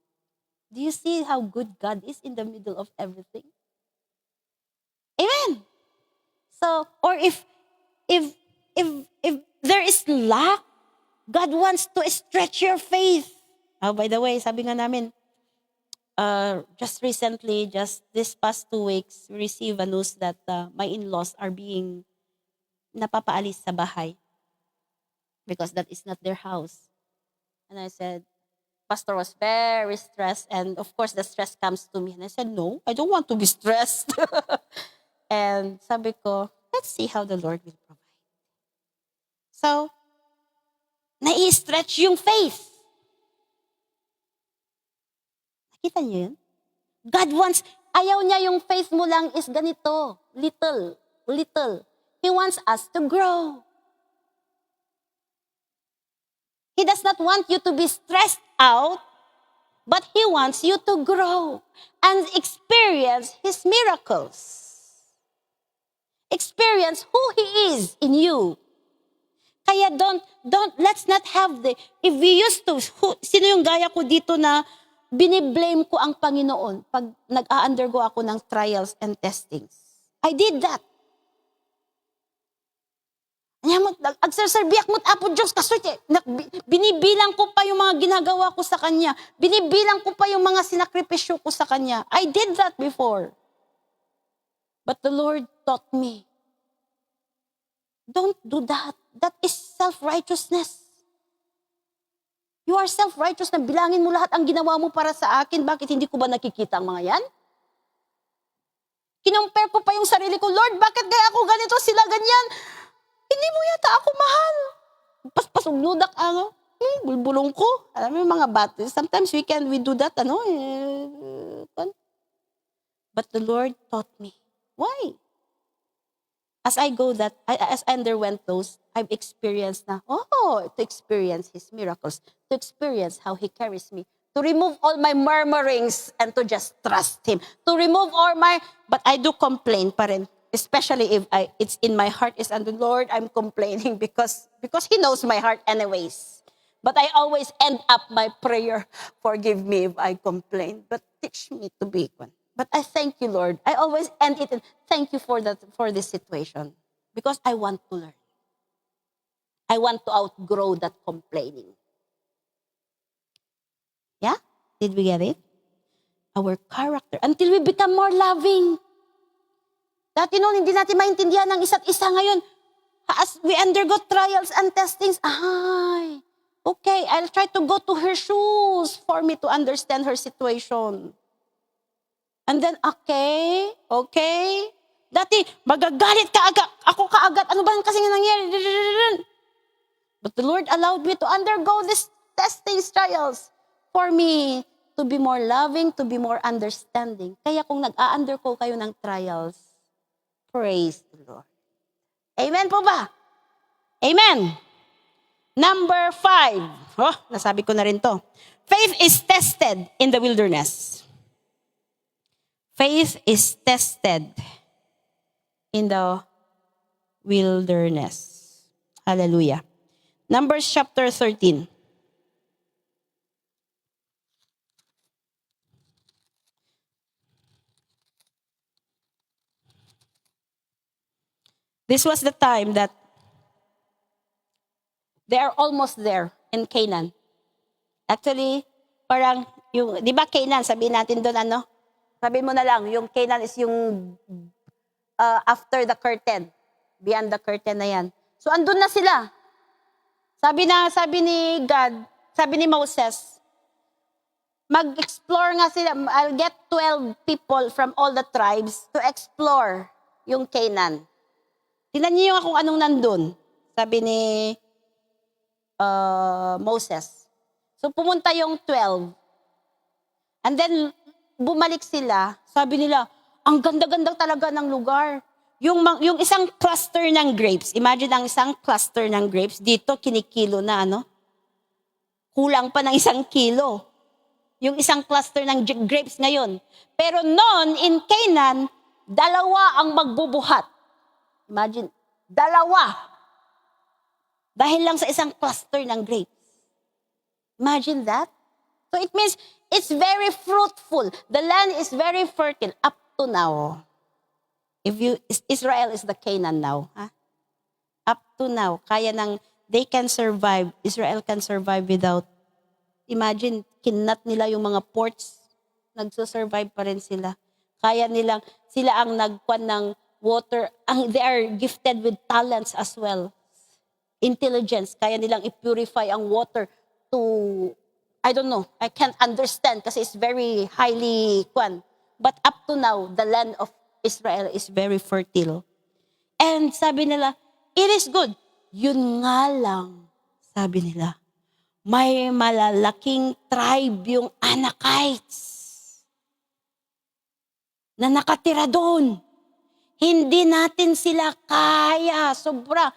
Do you see how good God is in the middle of everything? Amen. So, or if there is lack, God wants to stretch your faith. Oh, by the way, sabi nga namin, just recently, just this past 2 weeks, we received a news that my in-laws are being napapaalis sa bahay because that is not their house. And I said, Pastor was very stressed, and of course the stress comes to me. And I said, no, I don't want to be stressed. And sabi ko, let's see how the Lord will provide. So, nai-stretch yung faith. Nakita niyo yun? God wants, ayaw niya yung faith mo lang is ganito, little. He wants us to grow. He does not want you to be stressed out, but He wants you to grow and experience His miracles. Experience who He is in you. Kaya let's not have if we used to, sino yung gaya ko dito na biniblame ko ang Panginoon pag nag-a-undergo ako ng trials and testings. I did that. Agserserbiak mo't apo Diyos, kasoy, binibilang ko pa yung mga ginagawa ko sa Kanya. Binibilang ko pa yung mga sinakripisyo ko sa Kanya. I did that before. But the Lord taught me, don't do that. That is self-righteousness. You are self-righteous na bilangin mo lahat ang ginawa mo para sa akin. Bakit hindi ko ba nakikita ang mga yan? Kinompare ko pa yung sarili ko, Lord, bakit kaya ako ganito, sila ganyan? Hindi mo yata ako mahal. Paspasugludak bulbulong ko. Alam mo yung mga bata, sometimes we do that, But the Lord taught me. Why? As I underwent those, I've experienced to experience His miracles, to experience how He carries me, to remove all my murmurings and to just trust Him, to remove but I do complain pa rin, especially if it's in my heart is under Lord, I'm complaining because He knows my heart anyways. But I always end up my prayer, forgive me if I complain, but teach me to be one. But I thank you, Lord. I always end it in thank you for this situation. Because I want to learn. I want to outgrow that complaining. Yeah? Did we get it? Our character. Until we become more loving. Dati noon, hindi natin maintindihan ng isa't isa ngayon. As we undergo trials and testings, okay, I'll try to go to her shoes for me to understand her situation. And then, okay. Dati, magagalit ako kaagad. Ano ba kasi nangyari? But the Lord allowed me to undergo these testings, trials, for me to be more loving, to be more understanding. Kaya kung nag-a-undergo kayo ng trials, praise the Lord. Amen po ba? Amen. Number 5. Nasabi ko na rin to. Faith is tested in the wilderness. Faith is tested in the wilderness. Hallelujah. Numbers chapter 13. This was the time that they are almost there in Canaan. Actually, parang di ba Canaan, sabihin natin doon sabi mo na lang, yung Canaan is yung after the curtain. Beyond the curtain na yan. So, andun na sila. Sabi ni God, sabi ni Moses, mag-explore nga sila. I'll get 12 people from all the tribes to explore yung Canaan. Tingnan niyo kung anong nandun. Sabi ni Moses. So, pumunta yung 12. And then, bumalik sila, sabi nila, ang ganda-ganda talaga ng lugar. Yung isang cluster ng grapes, imagine ang isang cluster ng grapes, dito kinikilo na kulang pa ng 1 kilo. Yung isang cluster ng grapes ngayon. Pero noon, in Canaan, 2 ang magbubuhat. Imagine, 2. Dahil lang sa isang cluster ng grapes. Imagine that. So it means, it's very fruitful. The land is very fertile up to now. Israel is the Canaan now. Up to now, they can survive. Israel can survive without, imagine, kinat nila yung mga ports. Nagsusurvive pa rin sila. Sila ang nagkuhan ng water. They are gifted with talents as well. Intelligence. Kaya nilang i-purify ang water to, I don't know, I can't understand kasi it's very highly But up to now, the land of Israel is very fertile. And sabi nila, it is good. Yun nga lang, sabi nila, may malalaking tribe yung Anakites na nakatira doon. Hindi natin sila kaya. Sobra.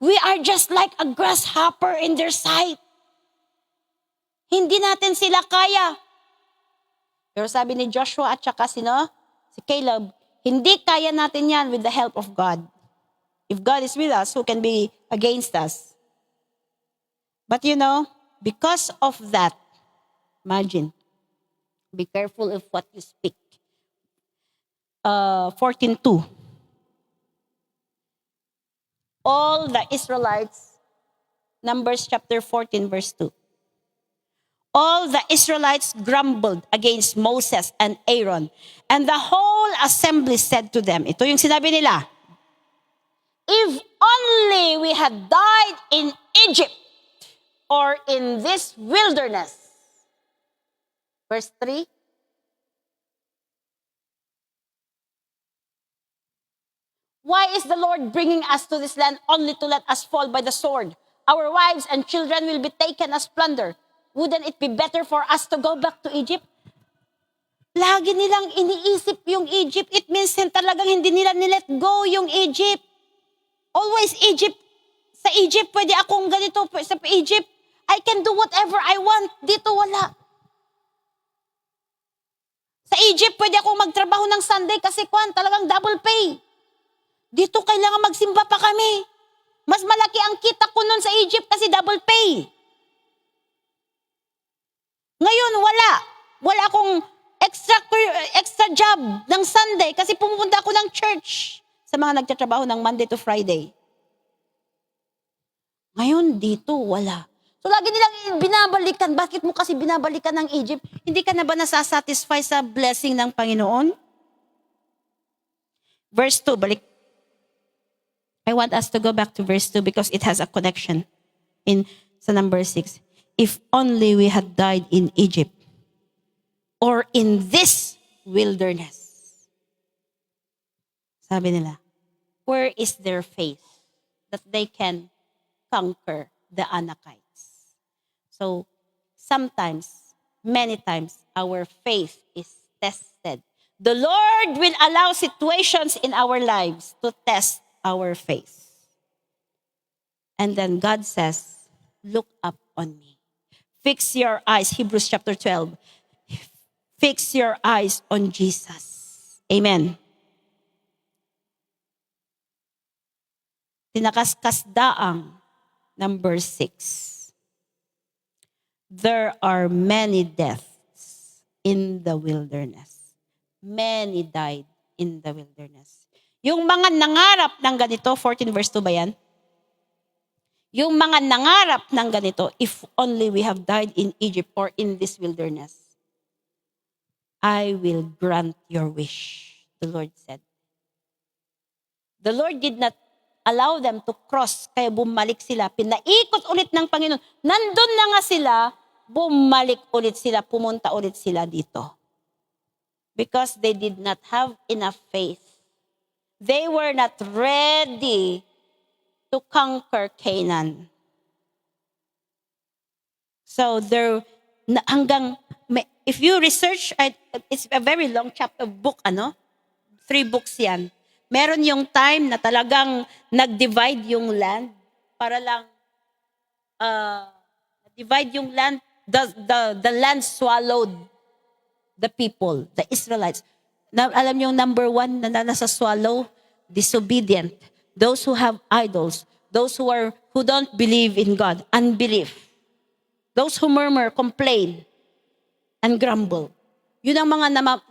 We are just like a grasshopper in their sight. Hindi natin sila kaya. Pero sabi ni Joshua at saka si Caleb, hindi kaya natin yan with the help of God. If God is with us, who can be against us? But because of that, imagine, be careful of what you speak. 14:2. All the Israelites, Numbers chapter 14, verse 2. All the Israelites grumbled against Moses and Aaron. And the whole assembly said to them, ito yung sinabi nila, if only we had died in Egypt or in this wilderness. Verse 3. Why is the Lord bringing us to this land only to let us fall by the sword? Our wives and children will be taken as plunder. Wouldn't it be better for us to go back to Egypt? Lagi nilang iniisip yung Egypt. It means talagang hindi nila nilet go yung Egypt. Always Egypt. Sa Egypt, pwede akong ganito. Sa Egypt, I can do whatever I want. Dito wala. Sa Egypt, pwede akong magtrabaho ng Sunday kasi talagang double pay. Dito kailangan magsimba pa kami. Mas malaki ang kita ko nun sa Egypt kasi double pay. Ngayon, wala. Wala akong extra job ng Sunday kasi pumupunta ako ng church sa mga nagtatrabaho ng Monday to Friday. Ngayon, dito, wala. So, lagi nilang binabalikan. Bakit mo kasi binabalikan ng Egypt? Hindi ka na ba nasasatisfy sa blessing ng Panginoon? Verse 2, balik. I want us to go back to verse 2 because it has a connection sa number 6. If only we had died in Egypt or in this wilderness. Sabi nila, where is their faith that they can conquer the Anakites? So, sometimes, many times, our faith is tested. The Lord will allow situations in our lives to test our faith. And then God says, look up on me. Fix your eyes, Hebrews chapter 12. Fix your eyes on Jesus. Amen. Tinakasdaang number 6. There are many deaths in the wilderness. Many died in the wilderness. Yung mga nangarap ng ganito, 14 verse 2 ba yan? Yung mga nangarap ng ganito, if only we have died in Egypt or in this wilderness, I will grant your wish, the Lord said. The Lord did not allow them to cross, kaya bumalik sila. Pinaikot ulit ng Panginoon. Nandun na nga sila, bumalik ulit sila, pumunta ulit sila dito. Because they did not have enough faith. They were not ready to conquer Canaan. So if you research, it's a very long chapter book, 3 books yan. Meron yung time na talagang nag-divide yung land para lang divide yung land. The land swallowed the people, the Israelites. Alam niyo yung number 1 na nasa swallow? Disobedient. Those who have idols. Those who don't believe in God. Unbelief. Those who murmur, complain, and grumble. Yun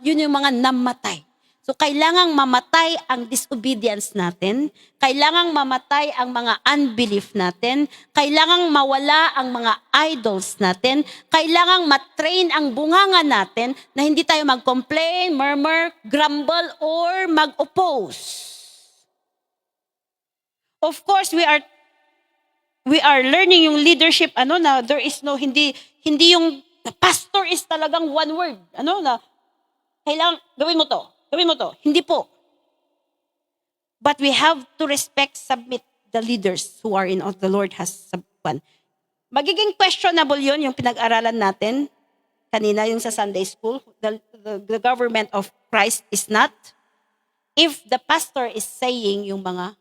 yung mga namatay. So, kailangang mamatay ang disobedience natin. Kailangang mamatay ang mga unbelief natin. Kailangang mawala ang mga idols natin. Kailangang matrain ang bunganga natin na hindi tayo mag-complain, murmur, grumble, or mag-oppose. Of course, we are learning yung leadership, na there is no, hindi yung pastor is talagang one word. Na, kailangan, gawin mo to. Hindi po. But we have to respect, submit the leaders who are in the Lord has one. Magiging questionable yun, yung pinag-aralan natin kanina, yung sa Sunday school. The government of Christ is not. If the pastor is saying yung mga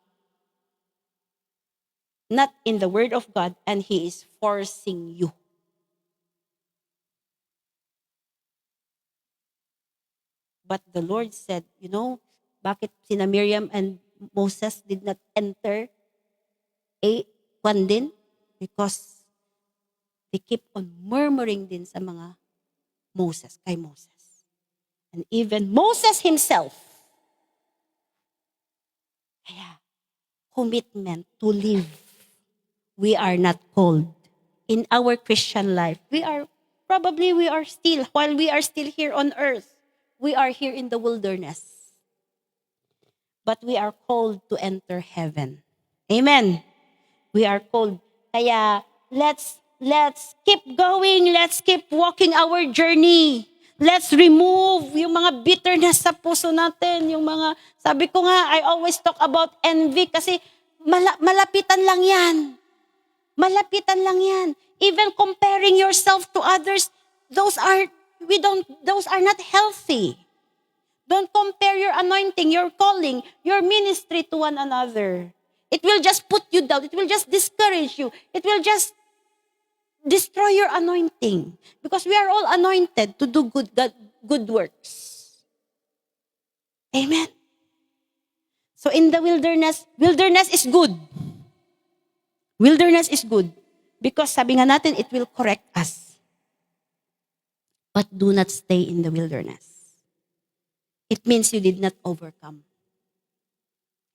not in the word of God and he is forcing you. But the Lord said, bakit sina Miriam and Moses did not enter one din? Because they keep on murmuring din sa mga kay Moses. And even Moses himself, kaya, commitment to live. We are not called. In our Christian life, we are still, while we are still here on earth, we are here in the wilderness. But we are called to enter heaven. Amen. We are called. Kaya, let's keep going. Let's keep walking our journey. Let's remove yung mga bitterness sa puso natin. Yung mga, sabi ko nga, I always talk about envy kasi malapitan lang yan. Malapitan lang yan. Even comparing yourself to others, those are not healthy. Don't compare your anointing, your calling, your ministry to one another. It will just put you down. It will just discourage you. It will just destroy your anointing. Because we are all anointed to do good works. Amen. So in the wilderness is good. Wilderness is good. Because sabi nga natin, it will correct us. But do not stay in the wilderness. It means you did not overcome.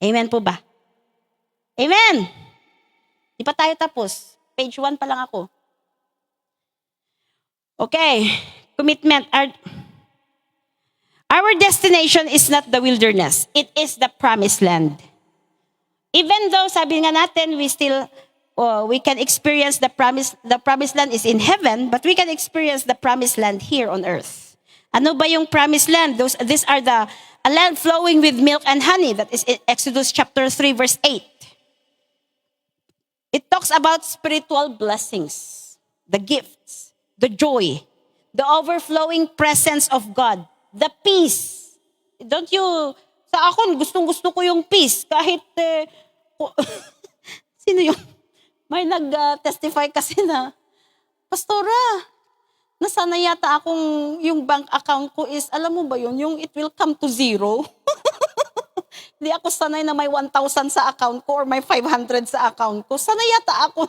Amen po ba? Amen! Di pa tayo tapos. Page 1 pa lang ako. Okay. Commitment. Our destination is not the wilderness. It is the promised land. Even though, sabi nga natin, we can experience the promised land is in heaven, but we can experience the promised land here on earth. Ano ba yung promised land? These are a land flowing with milk and honey. That is Exodus chapter 3 verse 8. It talks about spiritual blessings, the gifts, the joy, the overflowing presence of God, the peace. Sa akin, gustong-gusto ko yung peace. Kahit, sino yung, may nag-testify kasi na, Pastora, nasana yata akong, yung bank account ko is, alam mo ba yun, yung it will come to zero. Hindi ako sanay na may 1,000 sa account ko or may 500 sa account ko. Sanay yata ako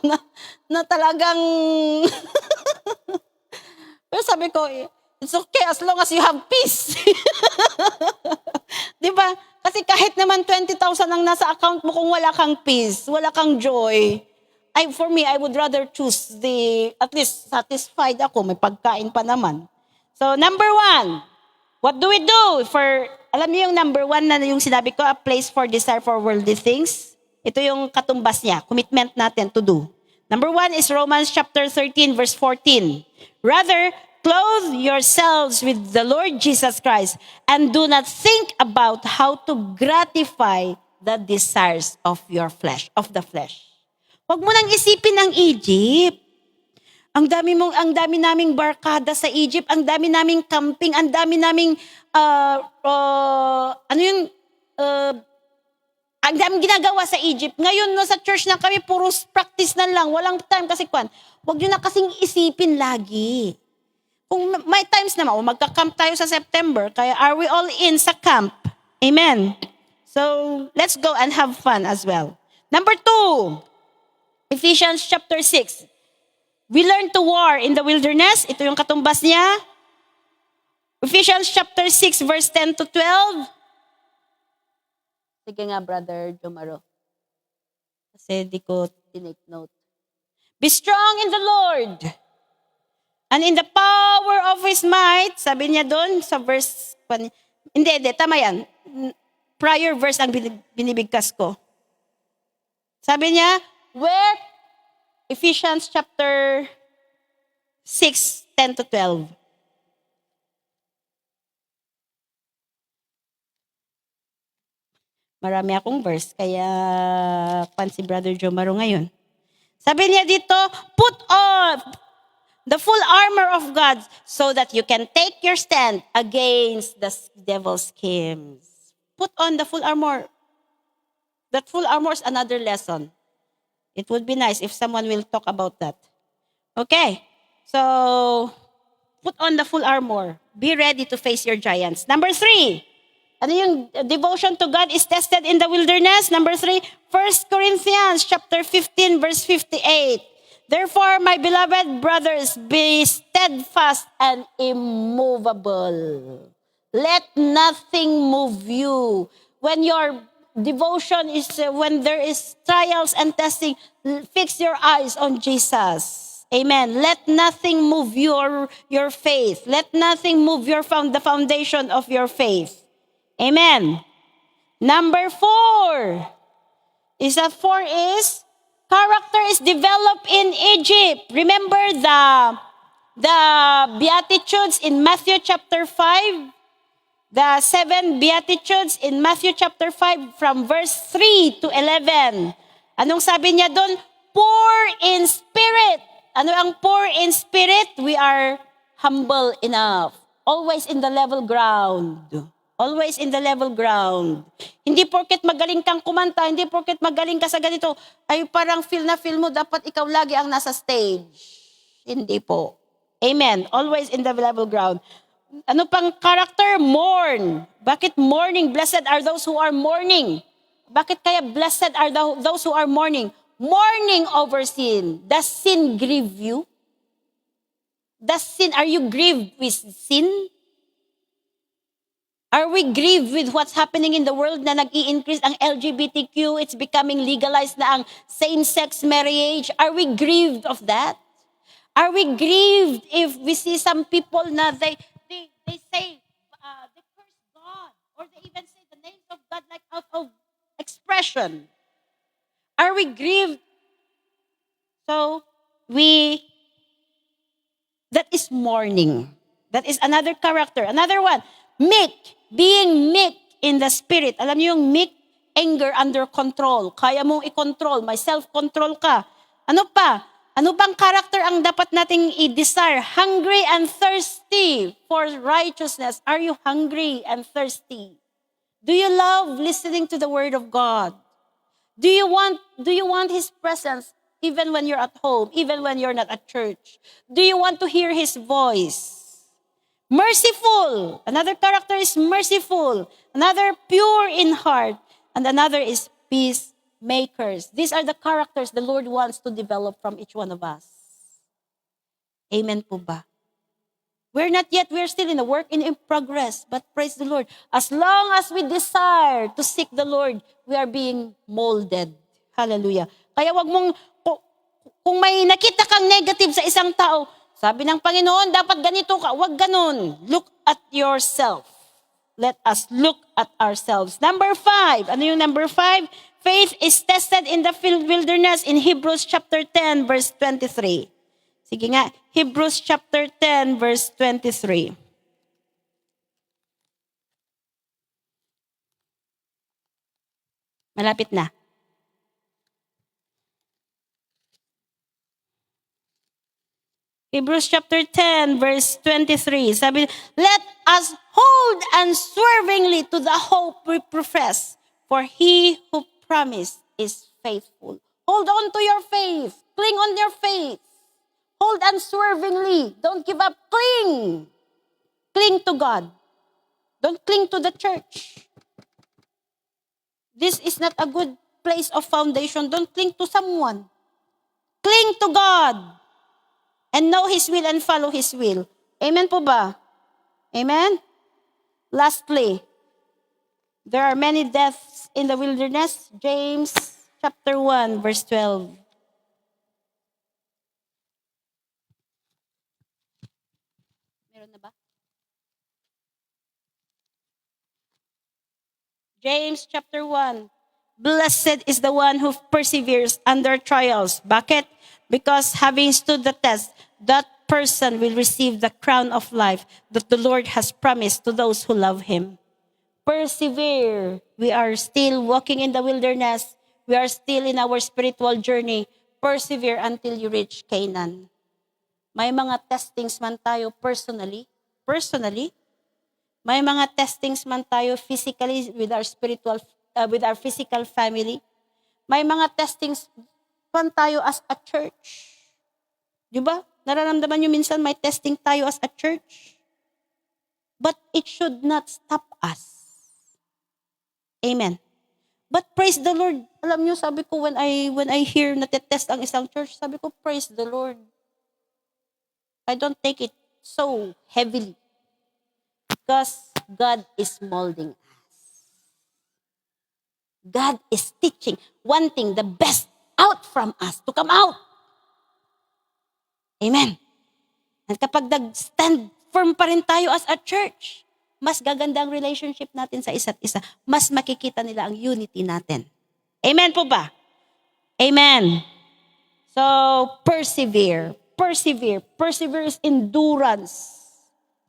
na talagang, pero sabi ko, it's okay as long as you have peace. Di ba? Kasi kahit naman 20,000 ang nasa account mo kung wala kang peace, wala kang joy, for me, I would rather choose at least satisfied ako, may pagkain pa naman. So, number 1, what do we do alam niyo yung number 1 na yung sinabi ko, a place for desire for worldly things? Ito yung katumbas niya, commitment natin to do. Number 1 is Romans chapter 13, verse 14. Rather, clothe yourselves with the Lord Jesus Christ and do not think about how to gratify the desires of the flesh. Huwag mo nang isipin ang Egypt. Ang dami naming barkada sa Egypt, ang dami naming camping, ang dami naming ang daming ginagawa sa Egypt. Ngayon sa church na kami, puro practice na lang, walang time kasi huwag nyo na kasing isipin lagi. Kung may times naman, magka-camp tayo sa September, kaya are we all in sa camp? Amen. So, let's go and have fun as well. Number 2, Ephesians chapter 6. We learn to war in the wilderness. Ito yung katumbas niya. Ephesians chapter 6 verse 10 to 12. Sige nga, Brother Jomaro. Kasi di ko tinake note. Be strong in the Lord and in the power of His might. Sabi niya doon sa verse... Hindi, tama yan. Prior verse ang binibigkas ko. Sabi niya, where Ephesians chapter 6, 10 to 12. Marami akong verse, kaya pan si Brother Jomaro ngayon. Sabi niya dito, put on the full armor of God so that you can take your stand against the devil's schemes. Put on the full armor. That full armor is another lesson. It would be nice if someone will talk about that. Okay, so put on the full armor. Be ready to face your giants. Number 3, ano yung devotion to God is tested in the wilderness? Number 3, 1 Corinthians chapter 15, verse 58. Therefore, my beloved brothers, be steadfast and immovable. Let nothing move you. When your devotion is, when there is trials and testing, fix your eyes on Jesus. Amen. Let nothing move your faith. Let nothing move the foundation of your faith. Amen. Number 4 is character is developed in Egypt. Remember the Beatitudes in Matthew chapter 5? The 7 Beatitudes in Matthew chapter 5 from verse 3 to 11. Anong sabi niya doon? Poor in spirit. Ano ang poor in spirit? We are humble enough. Always in the level ground. Always in the level ground. Hindi porket magaling kang kumanta, hindi porket magaling ka sa ganito, ay parang feel mo, dapat ikaw lagi ang nasa stage. Hindi po. Amen. Always in the level ground. Ano pang character? Mourn. Bakit mourning? Blessed are those who are mourning. Bakit kaya blessed are those who are mourning? Mourning over sin. Does sin grieve you? Are you grieved with sin? Are we grieved with what's happening in the world na nag-i-increase ang LGBTQ? It's becoming legalized na ang same-sex marriage. Are we grieved of that? Are we grieved if we see some people na they say, they curse God, or they even say the names of God like out of expression? Are we grieved? So, that is mourning. That is another character. Another one, meek. Being meek in the spirit. Alam niyo yung meek, anger under control. Kaya mong i-control, may self-control ka. Ano pa? Ano bang character ang dapat nating i-desire? Hungry and thirsty for righteousness. Are you hungry and thirsty? Do you love listening to the word of God? Do you want His presence even when you're at home, even when you're not at church? Do you want to hear His voice? Merciful. Another character is merciful. Another pure in heart. And another is peacemakers. These are the characters the Lord wants to develop from each one of us. Amen po ba? We're still in a work in progress. But praise the Lord. As long as we desire to seek the Lord, we are being molded. Hallelujah. Kaya wag mong, kung may nakita kang negative sa isang tao, sabi ng Panginoon, dapat ganito ka. Wag ganun. Look at yourself. Let us look at ourselves. Number 5. Ano yung number 5? Faith is tested in the wilderness in Hebrews chapter 10, verse 23. Sige nga, Hebrews chapter 10, verse 23. Malapit na. Hebrews chapter 10, verse 23. Sabi, let us hold unswervingly to the hope we profess, for He who promised is faithful. Hold on to your faith. Cling on your faith. Hold unswervingly. Don't give up. Cling. Cling to God. Don't cling to the church. This is not a good place of foundation. Don't cling to someone. Cling to God. And know His will and follow His will. Amen po ba? Amen? Lastly, there are many deaths in the wilderness. James chapter 1, verse 12. Meron na ba? James chapter 1. Blessed is the one who perseveres under trials. Bakit? Because having stood the test, that person will receive the crown of life that the Lord has promised to those who love Him. Persevere. We are still walking in the wilderness. We are still in our spiritual journey. Persevere until you reach Canaan. May mga testings man tayo personally. May mga testings man tayo physically with our with our physical family. May mga testings man tayo as a church. Di ba? Nararamdaman nyo minsan may testing tayo as a church. But it should not stop us. Amen. But praise the Lord. Alam nyo, sabi ko when I hear natetest ang isang church, sabi ko, praise the Lord. I don't take it so heavily. Because God is molding us. God is teaching, wanting the best out from us to come out. Amen. At kapag nag-stand firm pa rin tayo as a church, mas gaganda ang relationship natin sa isa't isa. Mas makikita nila ang unity natin. Amen po ba? Amen. So, persevere. Persevere is endurance.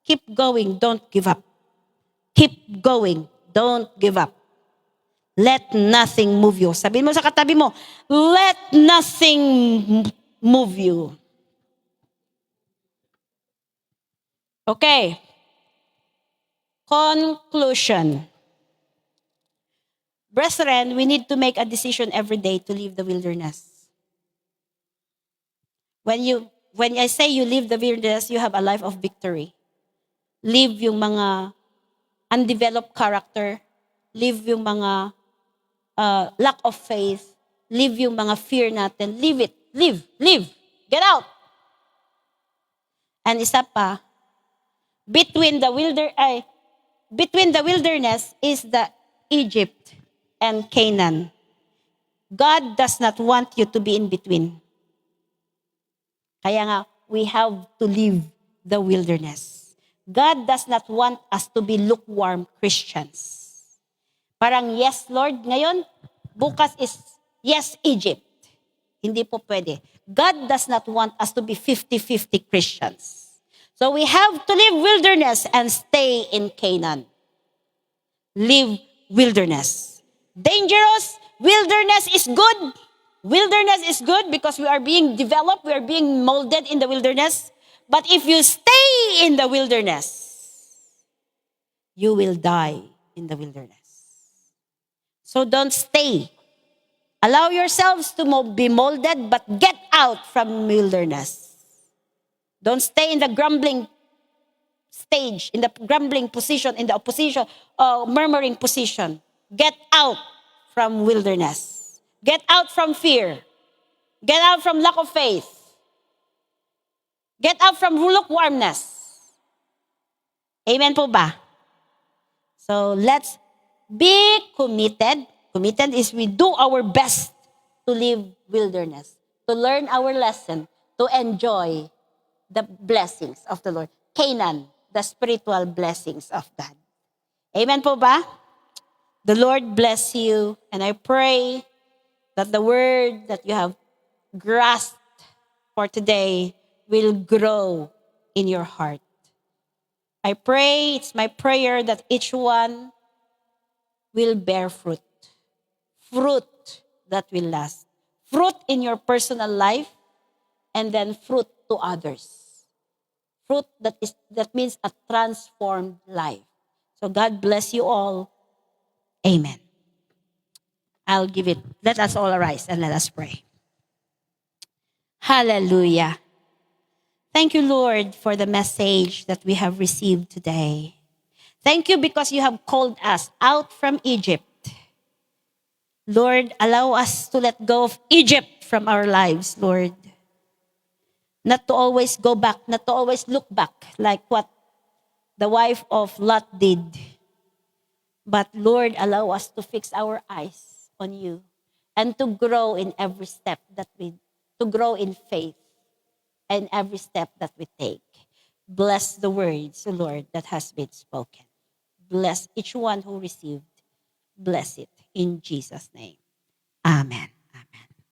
Keep going. Don't give up. Keep going. Don't give up. Let nothing move you. Sabihin mo sa katabi mo, let nothing move you. Okay. Conclusion. Brethren, we need to make a decision every day to leave the wilderness. When I say you leave the wilderness, you have a life of victory. Leave yung mga undeveloped character. Leave yung mga lack of faith. Leave yung mga fear natin. Leave it. Leave. Get out. And isa pa, between the wilderness is the Egypt and Canaan. God does not want you to be in between. Kaya nga, we have to leave the wilderness. God does not want us to be lukewarm Christians. Parang, yes, Lord, ngayon, bukas is, yes, Egypt. Hindi po pwede. God does not want us to be 50-50 Christians. So we have to leave wilderness and stay in Canaan. Leave wilderness. Dangerous. Wilderness is good. Wilderness is good because we are being developed. We are being molded in the wilderness. But if you stay in the wilderness, you will die in the wilderness. So don't stay. Allow yourselves to be molded, but get out from wilderness. Don't stay in the grumbling stage, in the grumbling position, in the opposition, murmuring position. Get out from wilderness. Get out from fear. Get out from lack of faith. Get out from lukewarmness. Amen po ba? So let's be committed. Committed is we do our best to live wilderness, to learn our lesson, to enjoy the blessings of the Lord. Canaan, the spiritual blessings of God. Amen po ba? The Lord bless you, and I pray that the word that you have grasped for today will grow in your heart. I pray, it's my prayer that each one will bear fruit. Fruit that will last. Fruit in your personal life, and then fruit to others. Fruit that means a transformed life. So God bless you all. Amen. I'll give it. Let us all arise and let us pray. Hallelujah. Thank you, Lord, for the message that we have received today. Thank you because you have called us out from Egypt. Lord, allow us to let go of Egypt from our lives, Lord. Not to always go back, not to always look back like what the wife of Lot did. But Lord, allow us to fix our eyes on you and to grow in every step to grow in faith in every step that we take. Bless the words, Lord, that has been spoken. Bless each one who received. Bless it in Jesus' name. Amen.